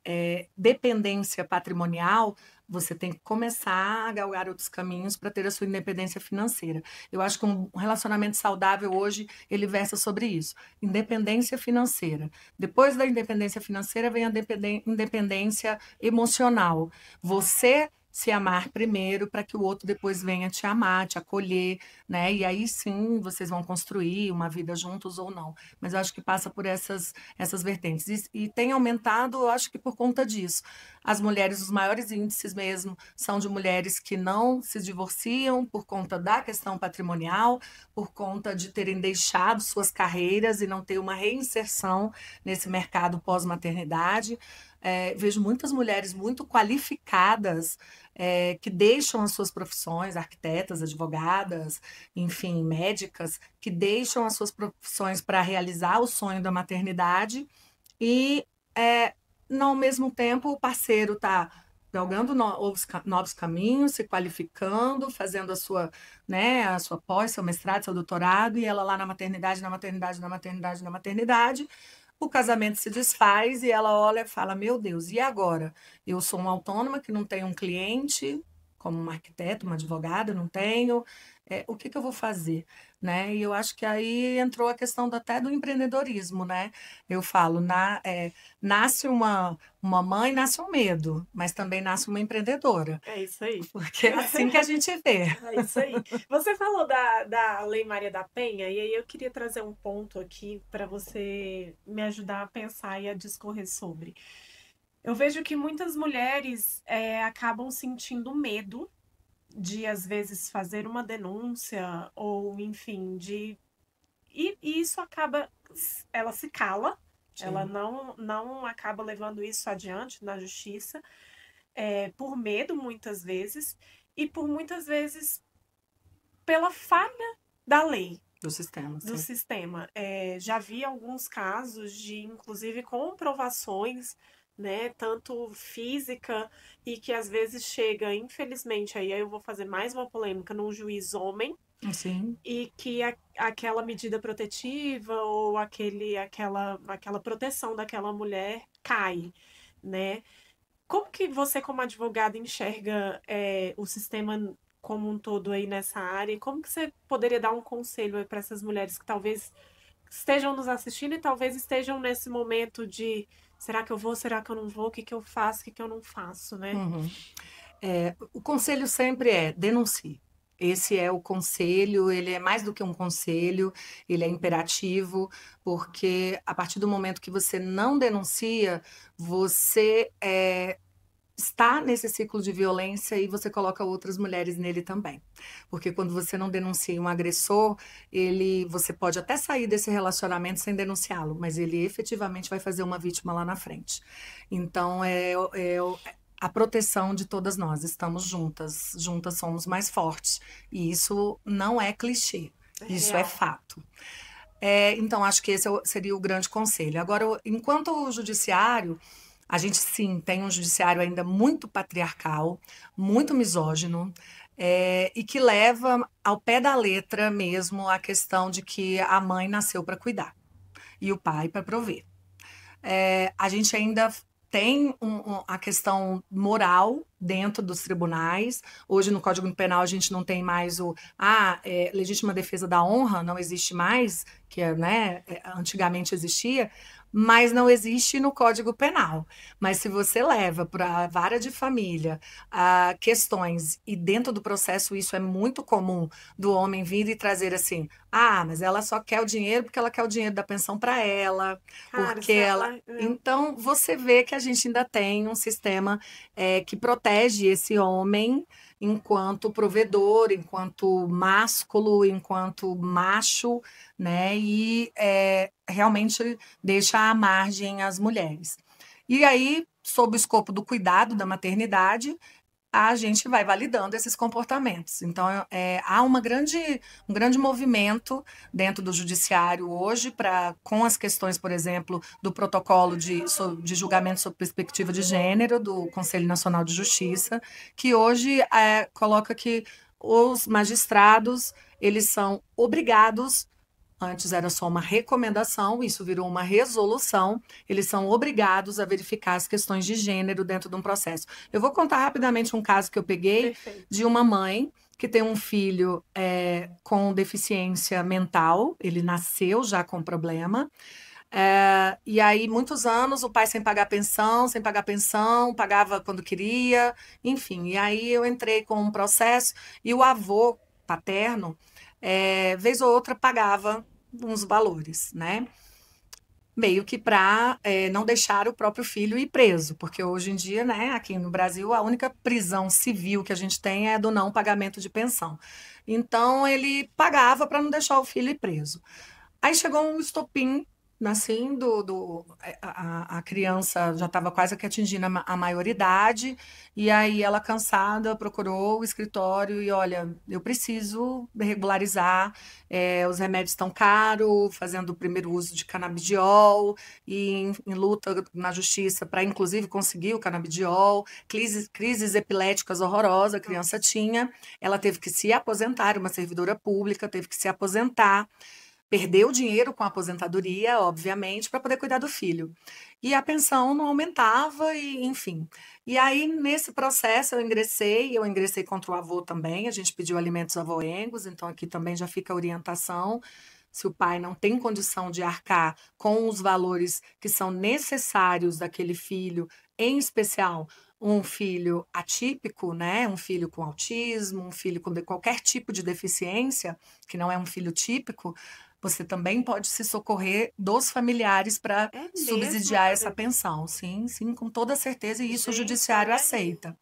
dependência patrimonial, você tem que começar a galgar outros caminhos para ter a sua independência financeira. Eu acho que um relacionamento saudável hoje, ele versa sobre isso. Independência financeira. Depois da independência financeira vem a independência emocional. Você se amar primeiro para que o outro depois venha te amar, te acolher, né? E aí sim vocês vão construir uma vida juntos ou não. Mas eu acho que passa por essas vertentes. E tem aumentado, eu acho que por conta disso. As mulheres, os maiores índices mesmo, são de mulheres que não se divorciam por conta da questão patrimonial, por conta de terem deixado suas carreiras e não ter uma reinserção nesse mercado pós-maternidade. Vejo muitas mulheres muito qualificadas que deixam as suas profissões, arquitetas, advogadas, enfim, médicas, que deixam as suas profissões para realizar o sonho da maternidade e, ao mesmo tempo, o parceiro está galgando novos caminhos, se qualificando, fazendo a sua pós, seu mestrado, seu doutorado, e ela lá na maternidade, na maternidade, na maternidade, na maternidade. O casamento se desfaz e ela olha e fala: Meu Deus, e agora? Eu sou uma autônoma que não tenho um cliente, como uma arquiteta, uma advogada, não tenho. O que eu vou fazer? Né? E eu acho que aí entrou a questão até do empreendedorismo, né? Eu falo, nasce uma mãe, nasce um medo, mas também nasce uma empreendedora, É isso aí. porque é assim que a gente vê. É isso aí. Você falou da Lei Maria da Penha, e aí eu queria trazer um ponto aqui para você me ajudar a pensar e a discorrer sobre. Eu vejo que muitas mulheres acabam sentindo medo de, às vezes, fazer uma denúncia, ou, enfim, e isso acaba. Ela se cala, ela Sim. não acaba levando isso adiante na justiça, por medo, muitas vezes, e por muitas vezes pela falha da lei, Do sistema, do sim. sistema. Já vi alguns casos de, inclusive, comprovações, né, tanto física, e que às vezes chega, infelizmente, aí eu vou fazer mais uma polêmica, num juiz homem, Sim. e que aquela medida protetiva ou aquela proteção daquela mulher cai, né? Como que você, como advogada, enxerga o sistema como um todo aí nessa área? E como que você poderia dar um conselho para essas mulheres que talvez estejam nos assistindo e talvez estejam nesse momento de será que eu vou, será que eu não vou, o que que eu faço, o que que eu não faço, né? Uhum. O conselho sempre é denuncie. Esse é o conselho, ele é mais do que um conselho, ele é imperativo, porque a partir do momento que você não denuncia, você está nesse ciclo de violência e você coloca outras mulheres nele também. Porque quando você não denuncia um agressor, você pode até sair desse relacionamento sem denunciá-lo, mas ele efetivamente vai fazer uma vítima lá na frente. Então, a proteção de todas nós. Estamos juntas, juntas somos mais fortes. E isso não é clichê, isso é Real. fato. Então, acho que esse seria o grande conselho. Agora, enquanto o judiciário, a gente sim tem um judiciário ainda muito patriarcal, muito misógino, e que leva ao pé da letra mesmo a questão de que a mãe nasceu para cuidar e o pai para prover. A gente ainda tem a questão moral dentro dos tribunais. Hoje, no Código Penal, a gente não tem mais legítima defesa da honra, não existe mais, que antigamente existia, mas não existe no Código Penal. Mas se você leva para a vara de família questões, e dentro do processo isso é muito comum, do homem vir e trazer assim, mas ela só quer o dinheiro porque ela quer o dinheiro da pensão para ela, Cara, porque isso ela... Então, você vê que a gente ainda tem um sistema que protege esse homem enquanto provedor, enquanto másculo, enquanto macho, né? E realmente deixa à margem as mulheres. E aí, sob o escopo do cuidado da maternidade, a gente vai validando esses comportamentos. Então, há um grande movimento dentro do judiciário hoje com as questões, por exemplo, do protocolo de julgamento sob perspectiva de gênero do Conselho Nacional de Justiça, que hoje coloca que os magistrados eles são obrigados. Antes era só uma recomendação, isso virou uma resolução. Eles são obrigados a verificar as questões de gênero dentro de um processo. Eu vou contar rapidamente um caso que eu peguei Perfeito. de uma mãe que tem um filho com deficiência mental. Ele nasceu já com problema. E aí, muitos anos, o pai sem pagar pensão, pagava quando queria, enfim. E aí eu entrei com um processo e o avô paterno vez ou outra pagava uns valores, né? Meio que para não deixar o próprio filho ir preso, porque hoje em dia, né, aqui no Brasil, a única prisão civil que a gente tem é do não pagamento de pensão. Então, ele pagava para não deixar o filho ir preso. Aí chegou um estopim, assim, a criança já estava quase que atingindo a maioridade, e aí ela, cansada, procurou o escritório e, olha, eu preciso regularizar, os remédios estão caros, fazendo o primeiro uso de canabidiol, e em luta na justiça para, inclusive, conseguir o canabidiol, crises epiléticas horrorosas a criança tinha, ela teve que se aposentar, era uma servidora pública, teve que se aposentar, perdeu dinheiro com a aposentadoria, obviamente, para poder cuidar do filho. E a pensão não aumentava, e enfim. E aí, nesse processo, eu ingressei contra o avô também, a gente pediu alimentos avoengos, então aqui também já fica a orientação. Se o pai não tem condição de arcar com os valores que são necessários daquele filho, em especial um filho atípico, né? Um filho com autismo, um filho com qualquer tipo de deficiência, que não é um filho típico, você também pode se socorrer dos familiares para É mesmo, subsidiar essa Vanessa? pensão. Sim, sim, com toda certeza, e isso o Gente, judiciário olha aí. aceita,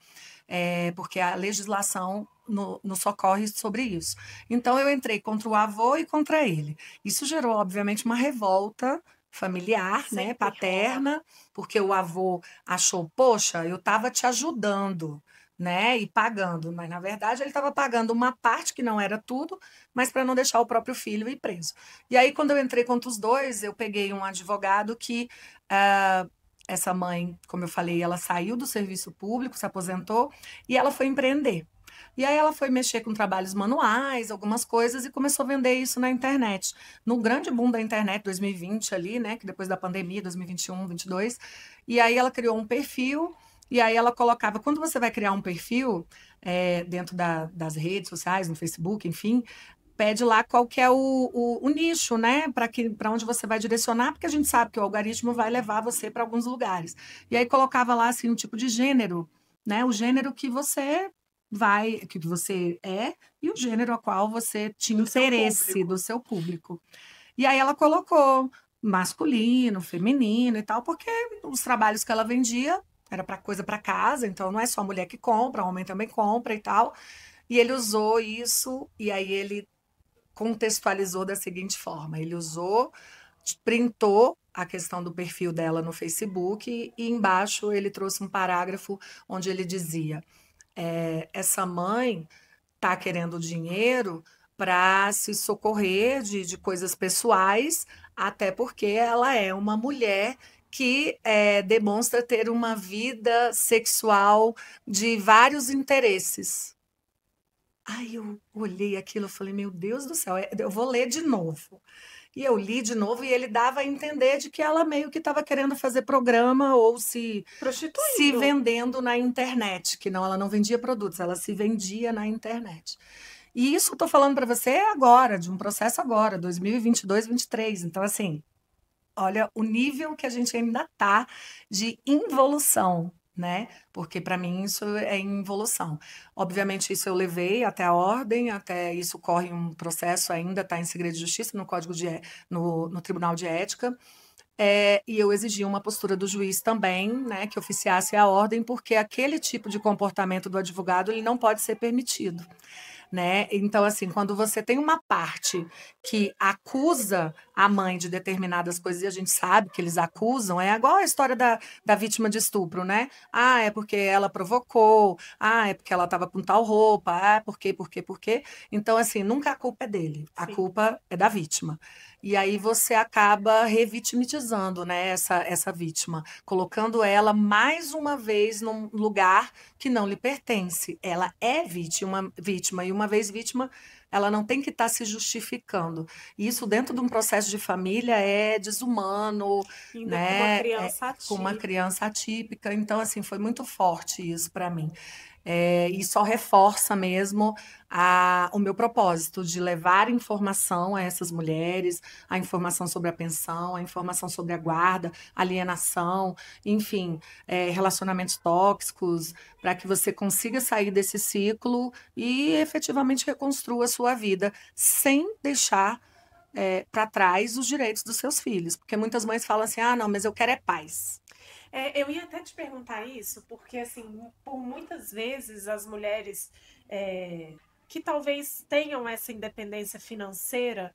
porque a legislação nos socorre sobre isso. Então, eu entrei contra o avô e contra ele. Isso gerou, obviamente, uma revolta familiar, né, Sempre rola. paterna, porque o avô achou, poxa, eu estava te ajudando, né, e pagando, mas na verdade ele estava pagando uma parte que não era tudo, mas para não deixar o próprio filho ir preso. E aí, quando eu entrei contra os dois, eu peguei um advogado que essa mãe, como eu falei, ela saiu do serviço público, se aposentou e ela foi empreender. E aí ela foi mexer com trabalhos manuais, algumas coisas, e começou a vender isso na internet. No grande boom da internet, 2020 ali, né, que depois da pandemia, 2021, 22, e aí ela criou um perfil, e aí ela colocava, quando você vai criar um perfil dentro das redes sociais, no Facebook, enfim, pede lá qual que é o nicho, né? Para onde você vai direcionar, porque a gente sabe que o algoritmo vai levar você para alguns lugares. E aí colocava lá assim um tipo de gênero, né? O gênero que você e o gênero a qual você tinha Do seu interesse público. do seu público. E aí ela colocou masculino, feminino e tal, porque os trabalhos que ela vendia era para coisa para casa, então não é só mulher que compra, homem também compra e tal. E ele usou isso, e aí ele contextualizou da seguinte forma: ele usou, printou a questão do perfil dela no Facebook e embaixo ele trouxe um parágrafo onde ele dizia: essa mãe está querendo dinheiro para se socorrer de coisas pessoais, até porque ela é uma mulher que demonstra ter uma vida sexual de vários interesses. Aí eu olhei aquilo e falei, meu Deus do céu, eu vou ler de novo. E eu li de novo e ele dava a entender de que ela meio que estava querendo fazer programa ou se Prostituindo. vendendo na internet, que não, ela não vendia produtos, ela se vendia na internet. E isso eu estou falando para você agora, de um processo agora, 2022, 23. Então, assim, olha o nível que a gente ainda está de involução, né? Porque para mim isso é involução. Obviamente isso eu levei até a ordem, até isso corre um processo, ainda está em segredo de justiça no no Tribunal de Ética. E eu exigi uma postura do juiz também, né, que oficiasse a ordem, porque aquele tipo de comportamento do advogado ele não pode ser permitido. né? Então, assim, quando você tem uma parte que acusa a mãe de determinadas coisas, e a gente sabe que eles acusam, é igual a história da vítima de estupro, né? Ah, é porque ela provocou, ah, é porque ela estava com tal roupa, ah, por quê? Então, assim, nunca a culpa é dele, a Sim. culpa é da vítima. E aí você acaba revitimizando, né, essa vítima, colocando ela mais uma vez num lugar que não lhe pertence. Ela é vítima, e uma vez vítima, ela não tem que estar se justificando. Isso dentro de um processo de família é desumano, Ainda com uma né? criança Com uma atípica. criança atípica. Então, assim, foi muito forte isso para mim. E só reforça mesmo o meu propósito de levar informação a essas mulheres, a informação sobre a pensão, a informação sobre a guarda, alienação, enfim, relacionamentos tóxicos, para que você consiga sair desse ciclo e efetivamente reconstrua a sua vida sem deixar para trás os direitos dos seus filhos. Porque muitas mães falam assim: ah, não, mas eu quero é paz. Eu ia até te perguntar isso, porque assim, por muitas vezes as mulheres que talvez tenham essa independência financeira,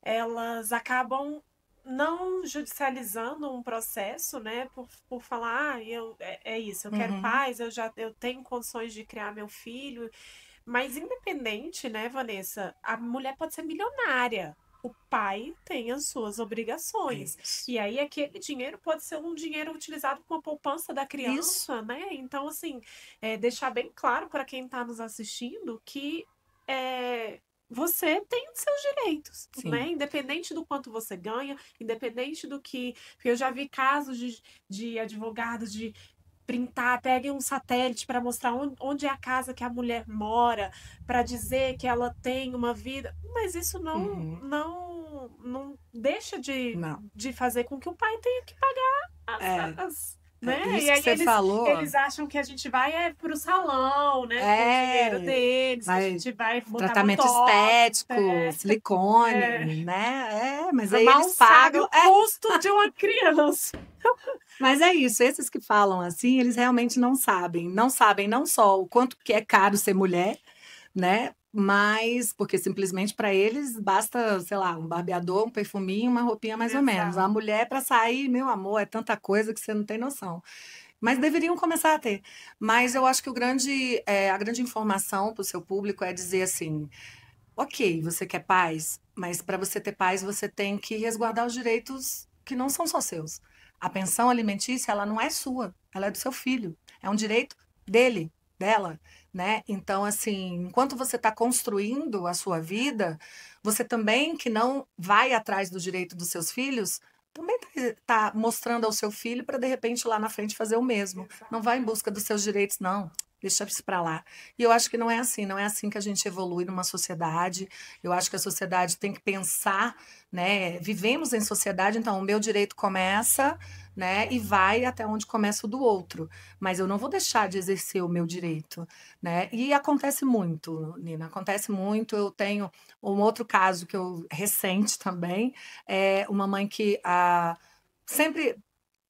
elas acabam não judicializando um processo, né, por falar, é isso, eu quero Uhum. paz, eu tenho condições de criar meu filho, mas independente, né, Vanessa, a mulher pode ser milionária. O pai tem as suas É obrigações. isso. E aí aquele dinheiro pode ser um dinheiro utilizado com a poupança da Isso. criança, né? Então, assim, deixar bem claro para quem está nos assistindo que é, você tem os seus direitos, né? Sim. Independente do quanto você ganha, independente do que. Porque eu já vi casos de advogados de printar, peguem um satélite para mostrar onde é a casa que a mulher mora, para dizer que ela tem uma vida, mas isso Uhum. não deixa Não. de fazer com que o pai tenha que pagar É, né? E isso que aí você falou eles acham que a gente vai pro salão, né, com o dinheiro é, deles, que a vai gente vai botar tratamento botox, estético, é, silicone, né? Mas aí mal eles sabe pagam. o custo de uma criança. Mas é isso, esses que falam assim, eles realmente não sabem. Não sabem não só o quanto que é caro ser mulher, né? Mas porque simplesmente para eles basta, sei lá, um barbeador, um perfuminho, uma roupinha mais ou menos. A Exato. mulher para sair, meu amor, é tanta coisa que você não tem noção. Mas deveriam começar a ter. Mas eu acho que a grande informação para o seu público é dizer assim: ok, você quer paz, mas para você ter paz, você tem que resguardar os direitos que não são só seus. A pensão alimentícia, ela não é sua, ela é do seu filho. É um direito dele, dela, né? Então, assim, enquanto você está construindo a sua vida, você também, que não vai atrás do direito dos seus filhos, também está mostrando ao seu filho para, de repente, lá na frente fazer o mesmo. Não vai em Exato. busca dos seus direitos, não. Deixa isso para lá. E eu acho que não é assim, não é assim que a gente evolui numa sociedade. Eu acho que a sociedade tem que pensar, né? Vivemos em sociedade, então o meu direito começa, né? E vai até onde começa o do outro. Mas eu não vou deixar de exercer o meu direito, né? E acontece muito, Nina, acontece muito. Eu tenho um outro caso que eu recente também, é uma mãe que sempre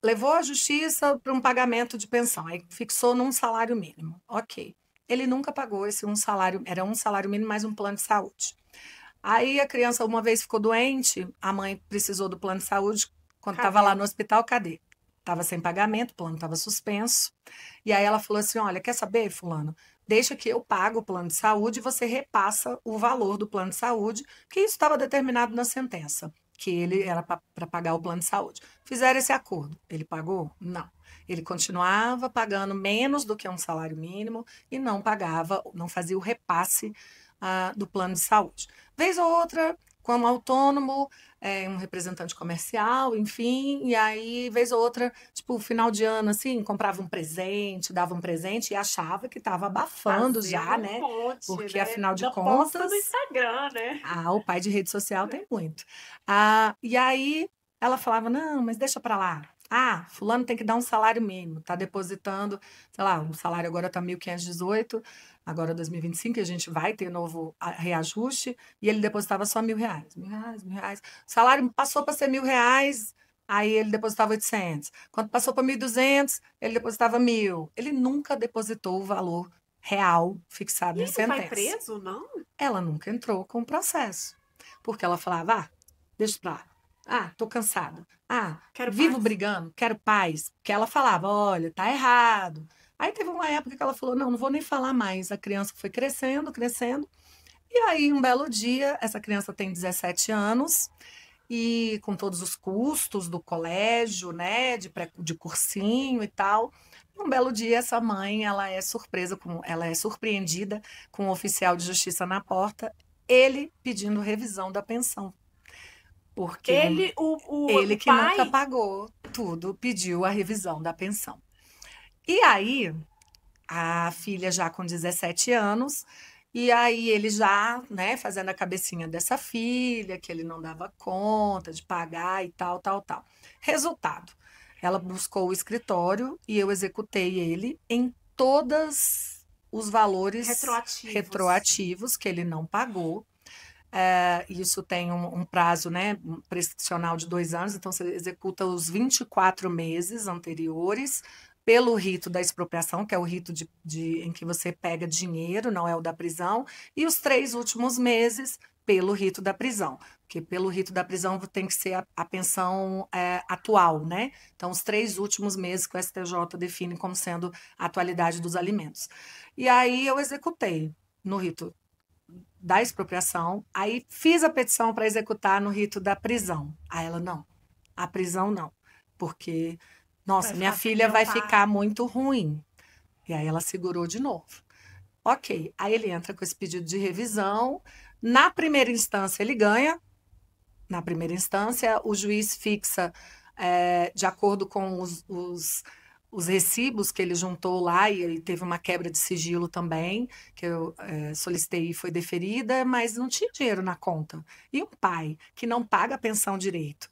levou a justiça para um pagamento de pensão, aí fixou num salário mínimo. Ok. Ele nunca pagou esse um salário, era um salário mínimo mais um plano de saúde. Aí a criança uma vez ficou doente, a mãe precisou do plano de saúde, quando estava Cadê? lá no hospital, cadê? Estava sem pagamento, o plano estava suspenso. E aí ela falou assim: olha, quer saber, fulano? Deixa que eu pago o plano de saúde e você repassa o valor do plano de saúde, que isso estava determinado na sentença, que ele era para pagar o plano de saúde. Fizeram esse acordo. Ele pagou? Não. Ele continuava pagando menos do que um salário mínimo e não pagava, não fazia o repasse do plano de saúde. Vez ou outra, como autônomo, um representante comercial, enfim, e aí, vez ou outra, tipo, final de ano, assim, comprava um presente, dava um presente e achava que estava abafando Fazendo já, um né? monte, Porque, né? afinal de Ainda posta no contas, Instagram, né? o pai de rede social tem muito. E aí ela falava: não, mas deixa para lá. Ah, fulano tem que dar um salário mínimo, tá depositando, sei lá, o salário agora tá 1.518, agora 2025, a gente vai ter novo reajuste, e ele depositava só R$ 1.000, R$ 1.000, R$ 1.000. O salário passou para ser R$ 1.000, aí ele depositava 800. Quando passou para 1.200, ele depositava 1.000. Ele nunca depositou o valor real fixado E em ele vai sentença. preso, não? Ela nunca entrou com o processo, porque ela falava, deixa pra lá. Tô cansada. Quero Vivo paz. brigando, quero paz. Porque ela falava, olha, tá errado. Aí teve uma época que ela falou, não vou nem falar mais. A criança foi crescendo, crescendo. E aí, um belo dia, essa criança tem 17 anos, e com todos os custos do colégio, né, de cursinho e tal. Um belo dia, essa mãe, ela é surpreendida com um oficial de justiça na porta, ele pedindo revisão da pensão. Porque Ele, ele o que nunca pai. pagou tudo, pediu a revisão da pensão. E aí, a filha já com 17 anos, e aí ele já, né, fazendo a cabecinha dessa filha, que ele não dava conta de pagar e tal, tal, tal. Resultado, ela buscou o escritório e eu executei ele em todos os valores retroativos que ele não pagou. Isso tem um prazo, né, prescricional de 2 anos, então você executa os 24 meses anteriores pelo rito da expropriação, que é o rito em que você pega dinheiro, não é o da prisão, e os 3 últimos meses pelo rito da prisão, porque pelo rito da prisão tem que ser a pensão atual, né? Então, os 3 últimos meses que o STJ define como sendo a atualidade dos alimentos. E aí eu executei no rito da expropriação, aí fiz a petição para executar no rito da prisão. Aí ela, não, a prisão não, porque, nossa, minha filha vai ficar muito ruim. E aí ela segurou de novo. Ok, aí ele entra com esse pedido de revisão. Na primeira instância, ele ganha. Na primeira instância, o juiz fixa, de acordo com os recibos que ele juntou lá, e ele teve uma quebra de sigilo também, que eu solicitei e foi deferida, mas não tinha dinheiro na conta. E um pai que não paga a pensão direito,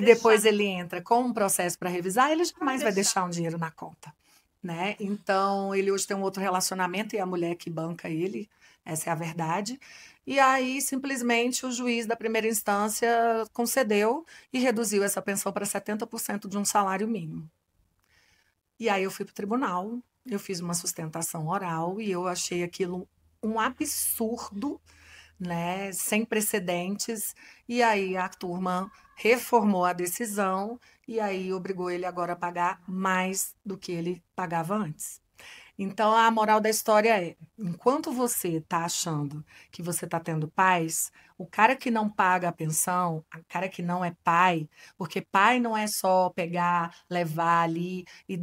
depois ele entra com um processo para revisar, ele jamais vai deixar um dinheiro na conta. Né? Então, ele hoje tem um outro relacionamento e é a mulher que banca ele, essa é a verdade. E aí, simplesmente, o juiz da primeira instância concedeu e reduziu essa pensão para 70% de um salário mínimo. E aí eu fui para o tribunal, eu fiz uma sustentação oral e eu achei aquilo um absurdo, né, sem precedentes. E aí a turma reformou a decisão e aí obrigou ele agora a pagar mais do que ele pagava antes. Então, a moral da história é: enquanto você está achando que você está tendo paz, o cara que não paga a pensão, o cara que não é pai, porque pai não é só pegar, levar ali e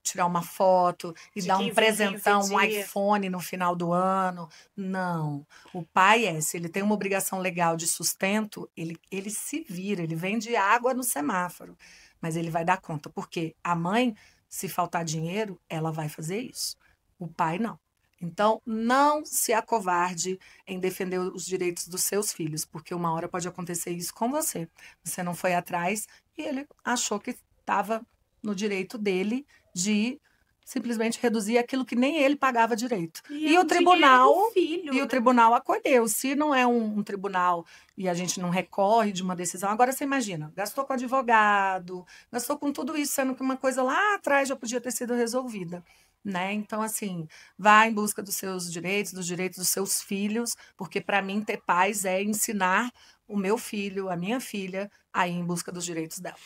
tirar uma foto e dar um presentão, um iPhone no final do ano. Não. O pai se ele tem uma obrigação legal de sustento, ele se vira, ele vende água no semáforo, mas ele vai dar conta, porque a mãe, se faltar dinheiro, ela vai fazer isso. O pai não. Então, não se acovarde em defender os direitos dos seus filhos, porque uma hora pode acontecer isso com você. Você não foi atrás e ele achou que estava no direito dele de simplesmente reduzir aquilo que nem ele pagava direito. E o tribunal acolheu. Se não é um tribunal e a gente não recorre de uma decisão, agora você imagina, gastou com advogado, gastou com tudo isso, sendo que uma coisa lá atrás já podia ter sido resolvida. Né? Então, assim, vá em busca dos seus direitos, dos direitos dos seus filhos, porque para mim ter paz é ensinar o meu filho, a minha filha, a ir em busca dos direitos dela.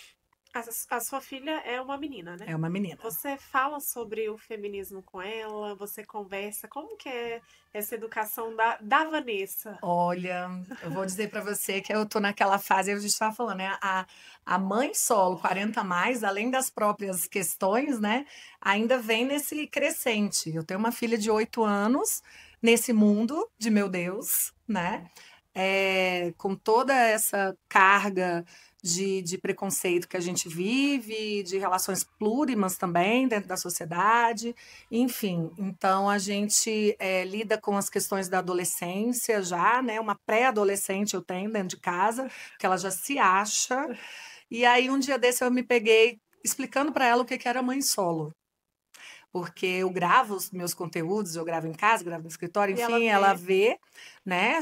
A sua filha é uma menina, né? É uma menina. Você fala sobre o feminismo com ela, você conversa, como que é essa educação da Vanessa? Olha, eu vou dizer para você que eu tô naquela fase, a gente estava falando, né? A mãe solo, 40 mais, além das próprias questões, né? Ainda vem nesse crescente. Eu tenho uma filha de 8 anos nesse mundo de meu Deus, né? Com toda essa carga de preconceito que a gente vive, de relações plurimas também dentro da sociedade, enfim. Então, a gente lida com as questões da adolescência já, né? Uma pré-adolescente eu tenho dentro de casa, que ela já se acha. E aí, um dia desse, eu me peguei explicando para ela o que era mãe solo. porque eu gravo os meus conteúdos, eu gravo em casa, gravo no escritório, E ela enfim, vê. ela vê, né?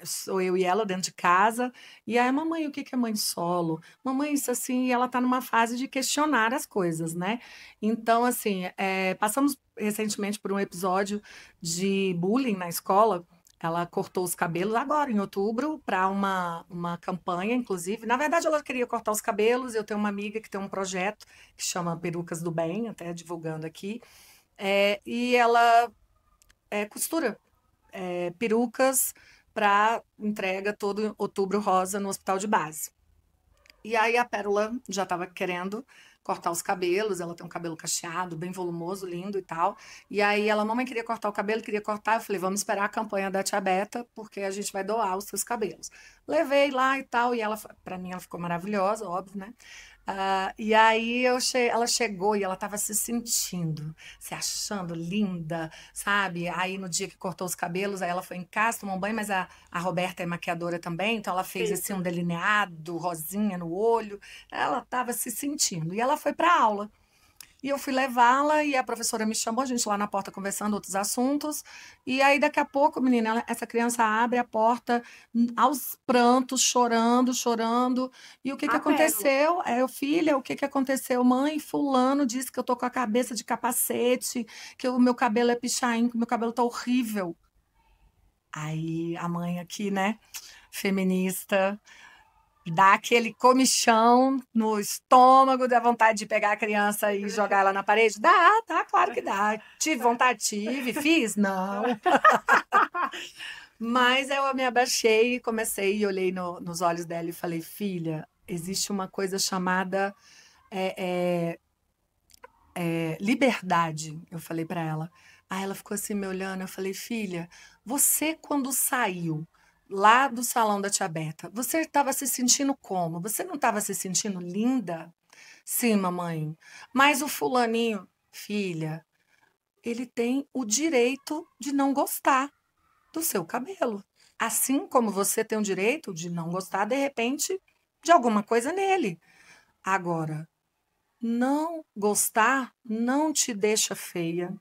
Sou eu e ela dentro de casa. E aí, mamãe, o que que é mãe solo? Mamãe, isso assim, e ela está numa fase de questionar as coisas, né? Então, assim, passamos recentemente por um episódio de bullying na escola. Ela cortou os cabelos agora, em outubro, para uma campanha, inclusive. Na verdade, ela queria cortar os cabelos. Eu tenho uma amiga que tem um projeto que chama Perucas do Bem, até divulgando aqui. E ela costura perucas para entrega todo outubro rosa no hospital de base. E aí a Pérola já estava querendo cortar os cabelos, ela tem um cabelo cacheado, bem volumoso, lindo e tal. E aí ela, mamãe queria cortar o cabelo, queria cortar. Eu falei, vamos esperar a campanha da Tia Beta, porque a gente vai doar os seus cabelos. Levei lá e tal, e ela, para mim, ela ficou maravilhosa, óbvio, né? E aí ela chegou e ela estava se sentindo, se achando linda, sabe? Aí no dia que cortou os cabelos, aí ela foi em casa, tomou um banho, mas a Roberta é maquiadora também, então ela fez assim um delineado, rosinha no olho. Ela estava se sentindo. E ela foi para aula. E eu fui levá-la e a professora me chamou, a gente lá na porta conversando outros assuntos. E aí, daqui a pouco, menina, essa criança abre a porta aos prantos, chorando, chorando. E o que que A Pérola. aconteceu? Filha, o que que aconteceu? Mãe, fulano disse que eu tô com a cabeça de capacete, que o meu cabelo é pichain, que o meu cabelo tá horrível. Aí a mãe aqui, né, feminista, dá aquele comichão no estômago, dá vontade de pegar a criança e jogar ela na parede? Dá, claro que dá. Tive vontade, tive, fiz? Não. Mas eu me abaixei e comecei e olhei nos olhos dela e falei, filha, existe uma coisa chamada liberdade, eu falei para ela. Aí ela ficou assim me olhando, eu falei, filha, você quando saiu lá do salão da Tia Beta, você estava se sentindo como? Você não estava se sentindo linda? Sim, mamãe. Mas o fulaninho, filha, ele tem o direito de não gostar do seu cabelo. Assim como você tem o direito de não gostar, de repente, de alguma coisa nele. Agora, não gostar não te deixa feia.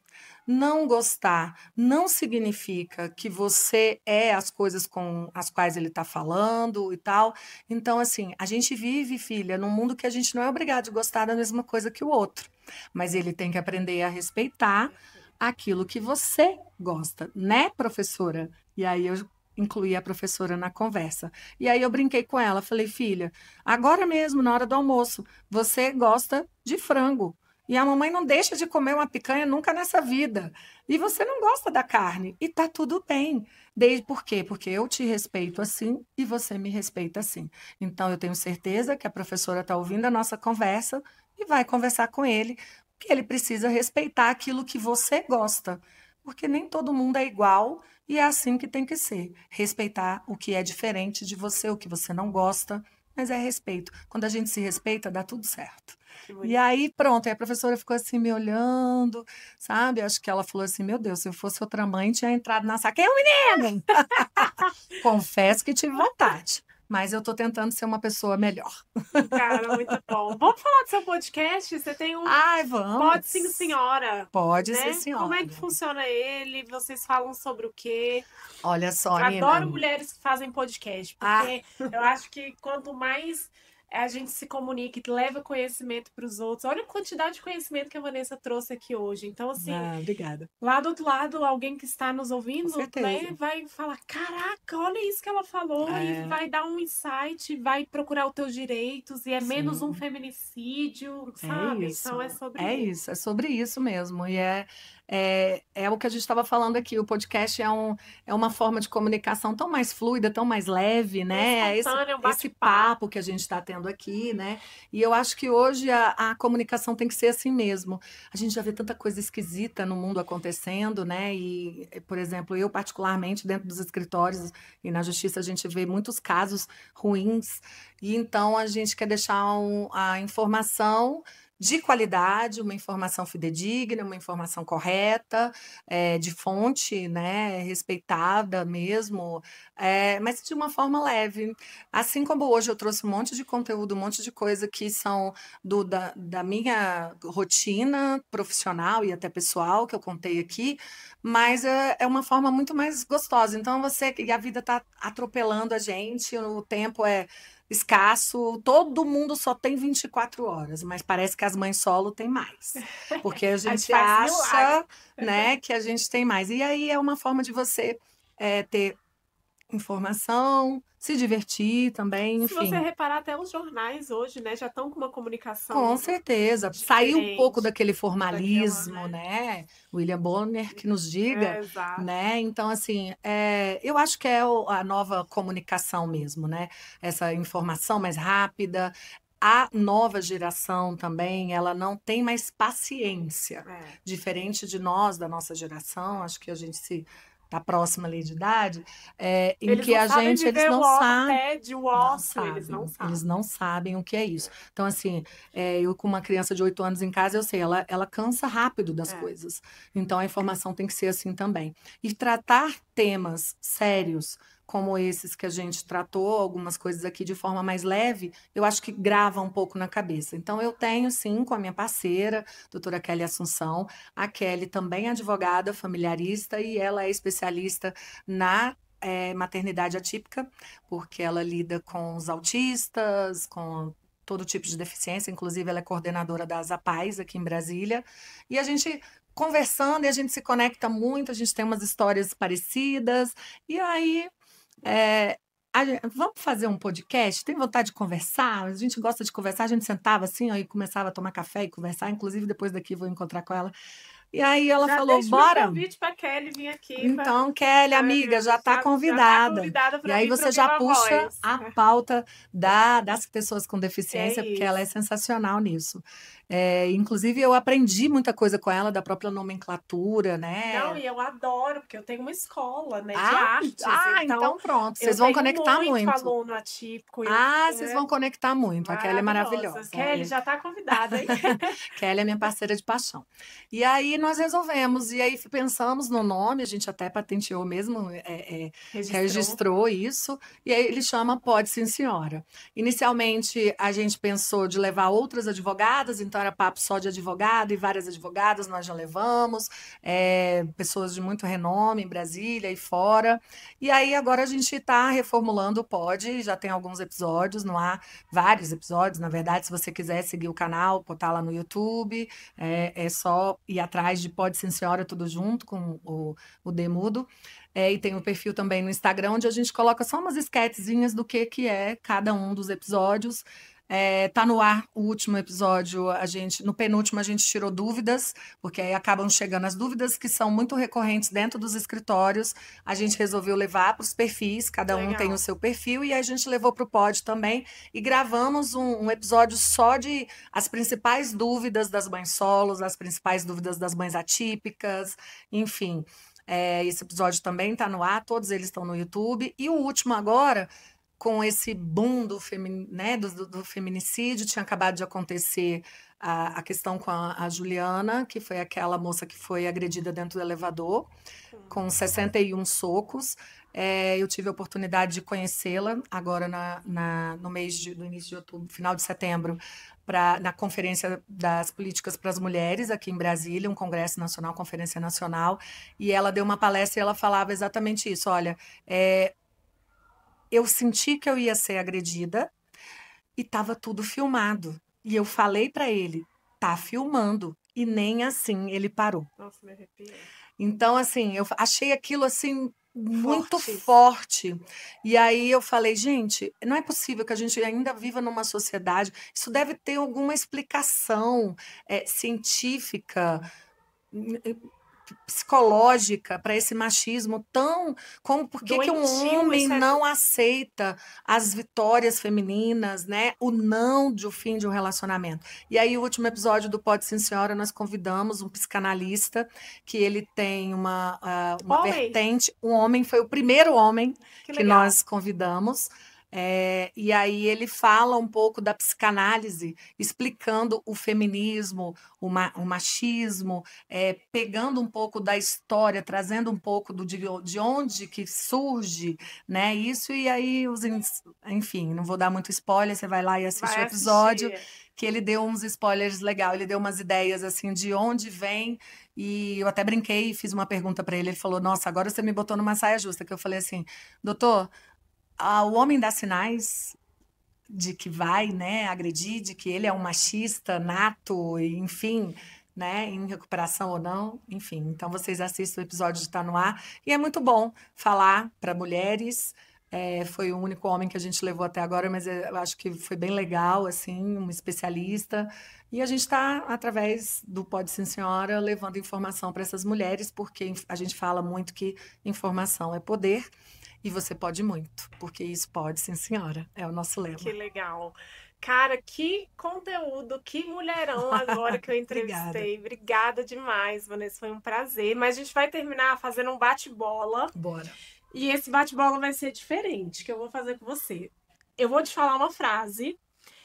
Não gostar não significa que você é as coisas com as quais ele está falando e tal. Então, assim, a gente vive, filha, num mundo que a gente não é obrigado a gostar da mesma coisa que o outro. Mas ele tem que aprender a respeitar aquilo que você gosta, né, professora? E aí eu incluí a professora na conversa. E aí eu brinquei com ela, falei, filha, agora mesmo, na hora do almoço, você gosta de frango. E a mamãe não deixa de comer uma picanha nunca nessa vida. E você não gosta da carne. E tá tudo bem. Por quê? Porque eu te respeito assim e você me respeita assim. Então, eu tenho certeza que a professora está ouvindo a nossa conversa e vai conversar com ele, que ele precisa respeitar aquilo que você gosta. Porque nem todo mundo é igual e é assim que tem que ser. Respeitar o que é diferente de você, o que você não gosta, mas é respeito. Quando a gente se respeita, dá tudo certo. E aí, pronto, aí a professora ficou assim me olhando, sabe? Acho que ela falou assim: meu Deus, se eu fosse outra mãe, tinha entrado na sala. Quem é o menino? Confesso que tive vontade, mas eu tô tentando ser uma pessoa melhor. Cara, muito bom. Vamos falar do seu podcast? Você tem um Ai, vamos. Pode Sim, Senhora, Pode né? ser, senhora. Como é que funciona ele? Vocês falam sobre o quê? Olha só, Adoro Nina. mulheres que fazem podcast, porque eu acho que quanto mais a gente se comunica e leva conhecimento para os outros, olha a quantidade de conhecimento que a Vanessa trouxe aqui hoje. Então, assim, Obrigada. lá do outro lado, alguém que está nos ouvindo, Com certeza. né, vai falar: caraca, olha isso que ela falou, e vai dar um insight, vai procurar os teus direitos, e é menos um feminicídio, sabe? Isso. Então é sobre isso, é sobre isso mesmo. E é o que a gente estava falando aqui. O podcast é uma forma de comunicação tão mais fluida, tão mais leve, né? espontâneo, um Esse bate-papo. papo que a gente está tendo aqui, né? E eu acho que hoje a comunicação tem que ser assim mesmo. A gente já vê tanta coisa esquisita no mundo acontecendo, né? E, por exemplo, eu particularmente dentro dos escritórios e na justiça a gente vê muitos casos ruins. E então a gente quer deixar a informação de qualidade, uma informação fidedigna, uma informação correta, de fonte, né, respeitada mesmo, mas de uma forma leve. Assim como hoje eu trouxe um monte de conteúdo, um monte de coisa que são da minha rotina profissional e até pessoal, que eu contei aqui, mas é uma forma muito mais gostosa. Então e a vida está atropelando a gente, o tempo é escasso, todo mundo só tem 24 horas, mas parece que as mães solo têm mais, porque a A gente gente faz milagre. acha, né, que a gente tem mais. E aí é uma forma de você ter informação, se divertir também, Se você enfim. reparar, até os jornais hoje, né, já estão com uma Com comunicação certeza. Sair um pouco diferente daquele daquela, formalismo, né? né? William Bonner que nos diga, Exato. né? Então, assim, eu acho que é a nova comunicação mesmo, né? Essa informação mais rápida. A nova geração também, ela não tem mais paciência. É. Diferente de nós, da nossa geração, acho que a gente se tá próxima ali de idade, em Eles que não sabem eles viver não o sabem. tédio, o Não ócio, eles não sabem, eles sabem. não sabem o que é isso. Então, assim, eu com uma criança de 8 anos em casa, eu sei, ela cansa rápido das É. coisas. Então, a informação tem que ser assim também. E tratar temas sérios, como esses que a gente tratou, algumas coisas aqui de forma mais leve, eu acho que grava um pouco na cabeça. Então, eu tenho, sim, com a minha parceira, doutora Kelly Assunção. A Kelly também é advogada familiarista e ela é especialista na maternidade atípica, porque ela lida com os autistas, com todo tipo de deficiência, inclusive ela é coordenadora das APAES aqui em Brasília, e a gente conversando e a gente se conecta muito, a gente tem umas histórias parecidas, e aí vamos fazer um podcast? Tem vontade de conversar? A gente gosta de conversar, a gente sentava assim, ó, e começava a tomar café e conversar, inclusive depois daqui vou encontrar com ela. E aí ela Já falou, deixo meu bora? convite para Kelly vir aqui. Então, Kelly, amiga, já está Já tá convidada. convidada E para aí vir para o você já Viva puxa Voz. a pauta das pessoas com É deficiência, porque ela é isso. sensacional nisso. Inclusive, eu aprendi muita coisa com ela, da própria nomenclatura, Não, né? e eu adoro, porque eu tenho uma escola, né, de artes, então Então pronto, eu vocês vão tenho conectar muito muito. aluno atípico. Vocês vão conectar muito. A Kelly é Maravilhosa. maravilhosa. Kelly já está convidada, hein? Kelly é minha parceira de paixão. E aí nós resolvemos, e aí pensamos no nome, a gente até patenteou mesmo, Registrou. registrou isso, e aí ele chama Pode Sim Senhora. Inicialmente a gente pensou de levar outras advogadas, então era papo só de advogado, e várias advogadas nós já levamos, pessoas de muito renome em Brasília e fora. E aí agora a gente está reformulando o Pode, já tem alguns episódios no ar, vários episódios, na verdade, se você quiser seguir o canal, botar lá no YouTube, é só ir atrás de Pode Sim Senhora, tudo junto com o Demudo. E tem o perfil também no Instagram, onde a gente coloca só umas esquetezinhas do que é cada um dos episódios. Tá no ar o último episódio, no penúltimo a gente tirou dúvidas, porque aí acabam chegando as dúvidas que são muito recorrentes dentro dos escritórios. A gente resolveu levar para os perfis, cada um tem o seu perfil, e aí a gente levou para o Pod também e gravamos um episódio só de as principais dúvidas das mães solos, as principais dúvidas das mães atípicas, enfim. Esse episódio também está no ar, todos eles estão no YouTube. E o último agora, com esse boom do feminicídio, tinha acabado de acontecer a questão com a Juliana, que foi aquela moça que foi agredida dentro do elevador, com 61 socos. Eu tive a oportunidade de conhecê-la agora no no início de outubro, final de setembro, na Conferência das Políticas para as Mulheres, aqui em Brasília, um congresso nacional, conferência nacional, e ela deu uma palestra e ela falava exatamente isso, olha, eu senti que eu ia ser agredida e estava tudo filmado. E eu falei para ele, tá filmando. E nem assim ele parou. Nossa, me arrepiei. Então, assim, eu achei aquilo assim muito Forte. forte. E aí eu falei, gente, não é possível que a gente ainda viva numa sociedade. Isso deve ter alguma explicação científica, psicológica para esse machismo tão por que um Doentio, homem isso é não aceita as vitórias femininas, né? O não de o fim de um relacionamento. E aí o último episódio do Pode Sim Senhora nós convidamos um psicanalista que ele tem uma Homem? vertente, um homem, foi o primeiro homem que legal. nós convidamos. E aí ele fala um pouco da psicanálise, explicando o feminismo, o machismo, pegando um pouco da história, trazendo um pouco de onde que surge, né, isso, e aí, enfim, não vou dar muito spoiler, você vai lá e assiste o Vai episódio, assistir. que ele deu uns spoilers legal, ele deu umas ideias, assim, de onde vem, e eu até brinquei e fiz uma pergunta para ele, ele falou, nossa, agora você me botou numa saia justa, que eu falei assim, doutor, o homem dá sinais de que vai, né, agredir, de que ele é um machista nato, enfim, né, em recuperação ou não, enfim. Então vocês assistem o episódio de Tá No Ar e é muito bom falar para mulheres. Foi o único homem que a gente levou até agora, mas eu acho que foi bem legal, assim, um especialista. E a gente está, através do Pode Sim Senhora, levando informação para essas mulheres, porque a gente fala muito que informação é poder. E você pode muito, porque isso pode, sim, senhora. É o nosso lema. Que legal. Cara, que conteúdo, que mulherão agora que eu Obrigada. entrevistei. Obrigada demais, Vanessa. Foi um prazer. Mas a gente vai terminar fazendo um bate-bola. Bora. E esse bate-bola vai ser diferente, que eu vou fazer com você. Eu vou te falar uma frase.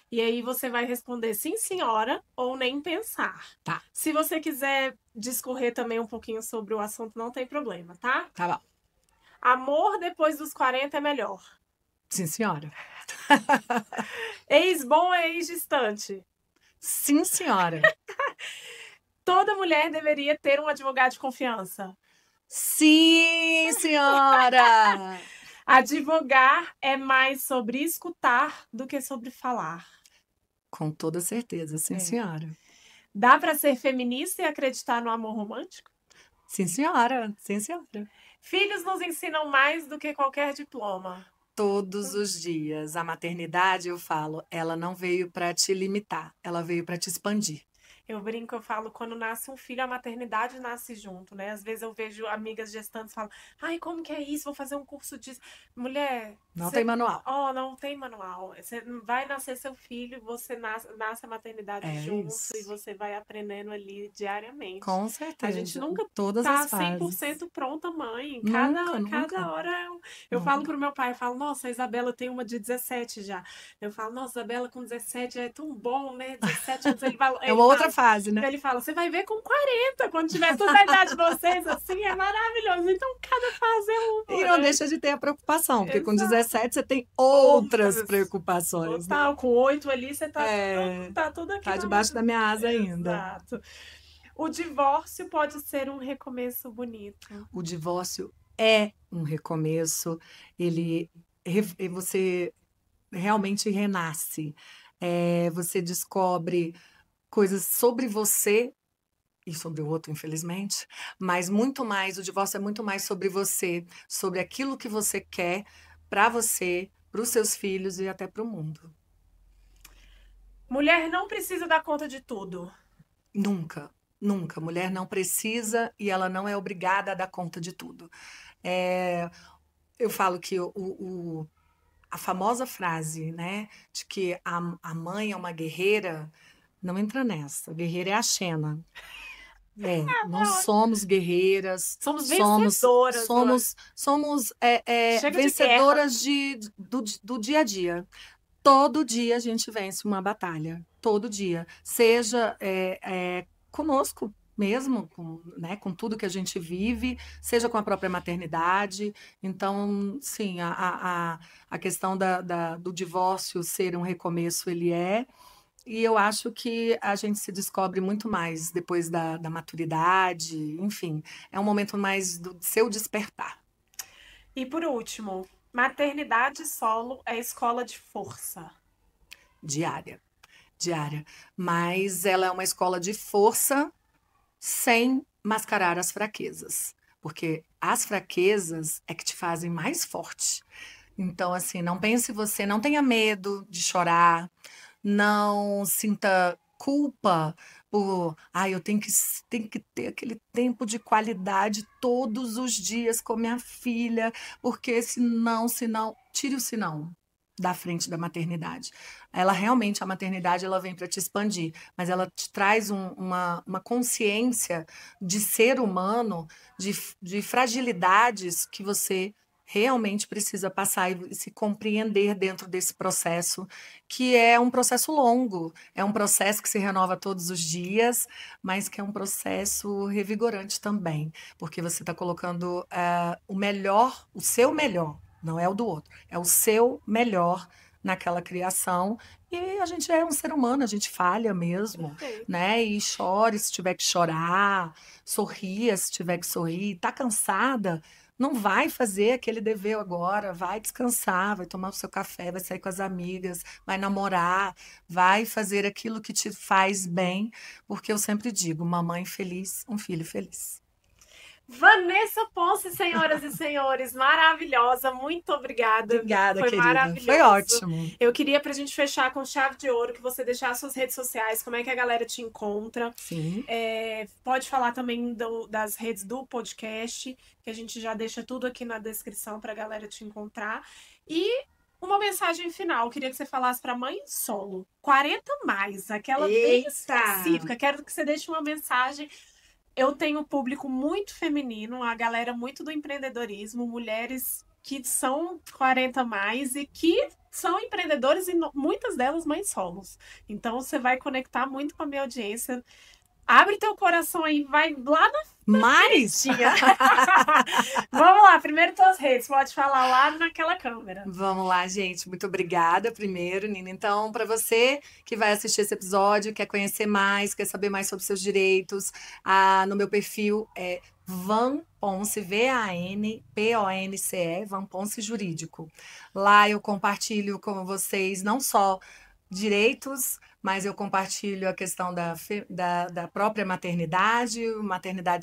E aí você vai responder sim, senhora, ou nem pensar. Tá. Se você quiser discorrer também um pouquinho sobre o assunto, não tem problema, tá? Tá bom. Amor depois dos 40 é melhor. Sim, senhora. Ex bom é ex distante. Sim, senhora. Toda mulher deveria ter um advogado de confiança. Sim, senhora. Advogar é mais sobre escutar do que sobre falar. Com toda certeza, sim, senhora. Dá para ser feminista e acreditar no amor romântico? Sim, senhora. Sim, senhora. Filhos nos ensinam mais do que qualquer diploma. Todos os dias. A maternidade, eu falo, ela não veio para te limitar, ela veio para te expandir. Eu brinco, eu falo, quando nasce um filho, a maternidade nasce junto, né? Às vezes eu vejo amigas gestantes falando, ai, como que é isso? Vou fazer um curso disso. Mulher... Não tem manual. Não tem manual. Você vai nascer seu filho, você nasce a maternidade junto isso. e você vai aprendendo ali diariamente. Com certeza. A gente nunca Todas tá as fases. 100% pronta, mãe. Nunca. Cada hora eu falo pro meu pai, eu falo, nossa, a Isabela tem uma de 17 já. Eu falo, nossa, Isabela com 17 é tão bom, né? 17 anos, ele fala... É uma outra fase, né? Ele fala, você vai ver com 40, quando tiver toda a idade de vocês, assim, é maravilhoso. Então, cada fase é uma. E não deixa de ter a preocupação, porque com 17 você tem outras preocupações. Total, com 8 ali você tá tudo aqui. Tá debaixo da minha asa ainda. Exato. O divórcio pode ser um recomeço bonito. O divórcio é um recomeço, você realmente renasce. Você descobre coisas sobre você e sobre o outro, infelizmente, mas muito mais, o divórcio é muito mais sobre você, sobre aquilo que você quer para você, para os seus filhos e até para o mundo. Mulher não precisa dar conta de tudo. Nunca. Mulher não precisa e ela não é obrigada a dar conta de tudo. Eu falo que a famosa frase, né, de que a mãe é uma guerreira, não entra nessa. Guerreira é a Xena. Não somos guerreiras. Somos vencedoras. Somos vencedoras do dia a dia. Todo dia a gente vence uma batalha. Todo dia. Seja conosco mesmo, com tudo que a gente vive, seja com a própria maternidade. Então, sim, a questão do divórcio ser um recomeço, ele é. E eu acho que a gente se descobre muito mais depois da maturidade, enfim, é um momento mais do seu despertar. E por último, maternidade solo é escola de força. Diária. Mas ela é uma escola de força sem mascarar as fraquezas, porque as fraquezas é que te fazem mais forte. Então, assim, não pense você, não tenha medo de chorar, não sinta culpa por, eu tenho que ter aquele tempo de qualidade todos os dias com minha filha, porque senão, tire o senão da frente da maternidade. Ela realmente, a maternidade, ela vem para te expandir, mas ela te traz uma consciência de ser humano, de fragilidades que você realmente precisa passar e se compreender dentro desse processo, que é um processo longo, é um processo que se renova todos os dias, mas que é um processo revigorante também, porque você está colocando o melhor, o seu melhor, não é o do outro, é o seu melhor naquela criação. E a gente é um ser humano, a gente falha mesmo, Perfeito. né? E chore se tiver que chorar, sorria se tiver que sorrir, tá cansada, não vai fazer aquele dever agora, vai descansar, vai tomar o seu café, vai sair com as amigas, vai namorar, vai fazer aquilo que te faz bem, porque eu sempre digo, uma mãe feliz, um filho feliz. Vanessa Ponce, senhoras e senhores, maravilhosa, muito obrigada. Obrigada, Foi querida. maravilhoso. Foi ótimo. Eu queria, pra gente fechar com chave de ouro, que você deixasse suas redes sociais, como é que a galera te encontra. Sim. Pode falar também das redes do podcast, que a gente já deixa tudo aqui na descrição pra galera te encontrar. E uma mensagem final, queria que você falasse pra mãe solo, 40 mais, aquela bem Eita! específica. Quero que você deixe uma mensagem. Eu tenho um público muito feminino, a galera muito do empreendedorismo, mulheres que são 40 mais e que são empreendedores e muitas delas mães solos. Então você vai conectar muito com a minha audiência. Abre teu coração aí, vai lá na Mais? frentinha. Vamos lá, primeiro tuas redes, pode falar lá naquela câmera. Vamos lá, gente. Muito obrigada primeiro, Nina. Então, para você que vai assistir esse episódio, quer conhecer mais, quer saber mais sobre seus direitos, no meu perfil é Van Ponce, VANPONCE, Van Ponce Jurídico. Lá eu compartilho com vocês não só direitos, mas eu compartilho a questão da própria maternidade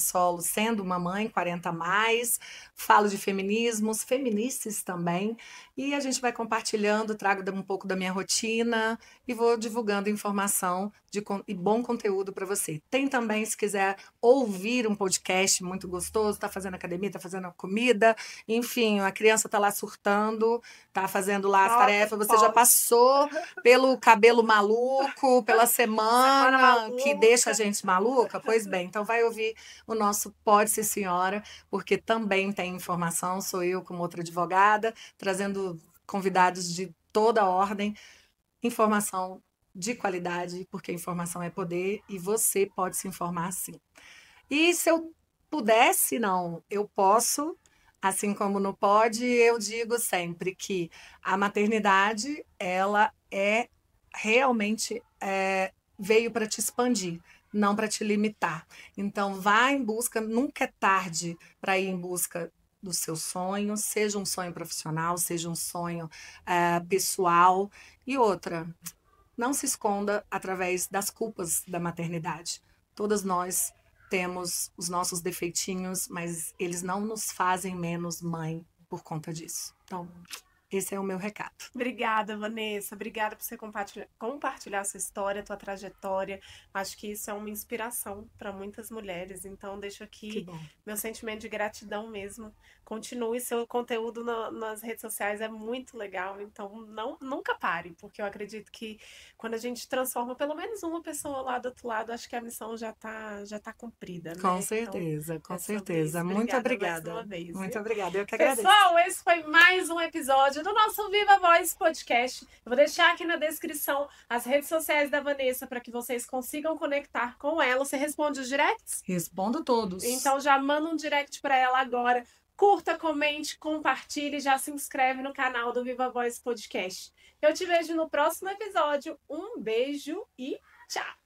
solo sendo uma mãe 40 a mais, falo de feminismos, feministas também, e a gente vai compartilhando, trago um pouco da minha rotina e vou divulgando informação e bom conteúdo para você. Tem também, se quiser ouvir um podcast muito gostoso, tá fazendo academia, tá fazendo comida, enfim, a criança tá lá surtando, tá fazendo lá as tarefas, você já passou pelo cabelo maluco, pela semana que deixa a gente maluca? Pois bem, então vai ouvir o nosso Pode Ser Senhora, porque também tem informação, sou eu como outra advogada, trazendo convidados de toda a ordem, informação de qualidade, porque informação é poder e você pode se informar sim. E se eu pudesse, não, eu posso, assim como no Pode, eu digo sempre que a maternidade, ela realmente veio para te expandir, não para te limitar. Então, vá em busca, nunca é tarde para ir em busca do seu sonho, seja um sonho profissional, seja um sonho pessoal. E outra, não se esconda através das culpas da maternidade. Todas nós temos os nossos defeitinhos, mas eles não nos fazem menos mãe por conta disso. Então, esse é o meu recado. Obrigada, Vanessa. Obrigada por você compartilhar sua história, tua trajetória. Acho que isso é uma inspiração para muitas mulheres. Então, deixo aqui meu sentimento de gratidão mesmo. Continue seu conteúdo nas redes sociais, é muito legal. Então, nunca pare, porque eu acredito que quando a gente transforma pelo menos uma pessoa lá do outro lado, acho que a missão já tá cumprida, né? Com certeza, então, com certeza. Muito obrigada. Mais uma vez, muito obrigada, eu que agradeço. Pessoal, esse foi mais um episódio do nosso Viva Voz Podcast. Eu vou deixar aqui na descrição as redes sociais da Vanessa para que vocês consigam conectar com ela. Você responde os directs? Respondo todos. Então já manda um direct para ela agora. Curta, comente, compartilhe, já se inscreve no canal do Viva Voz Podcast. Eu te vejo no próximo episódio. Um beijo e tchau!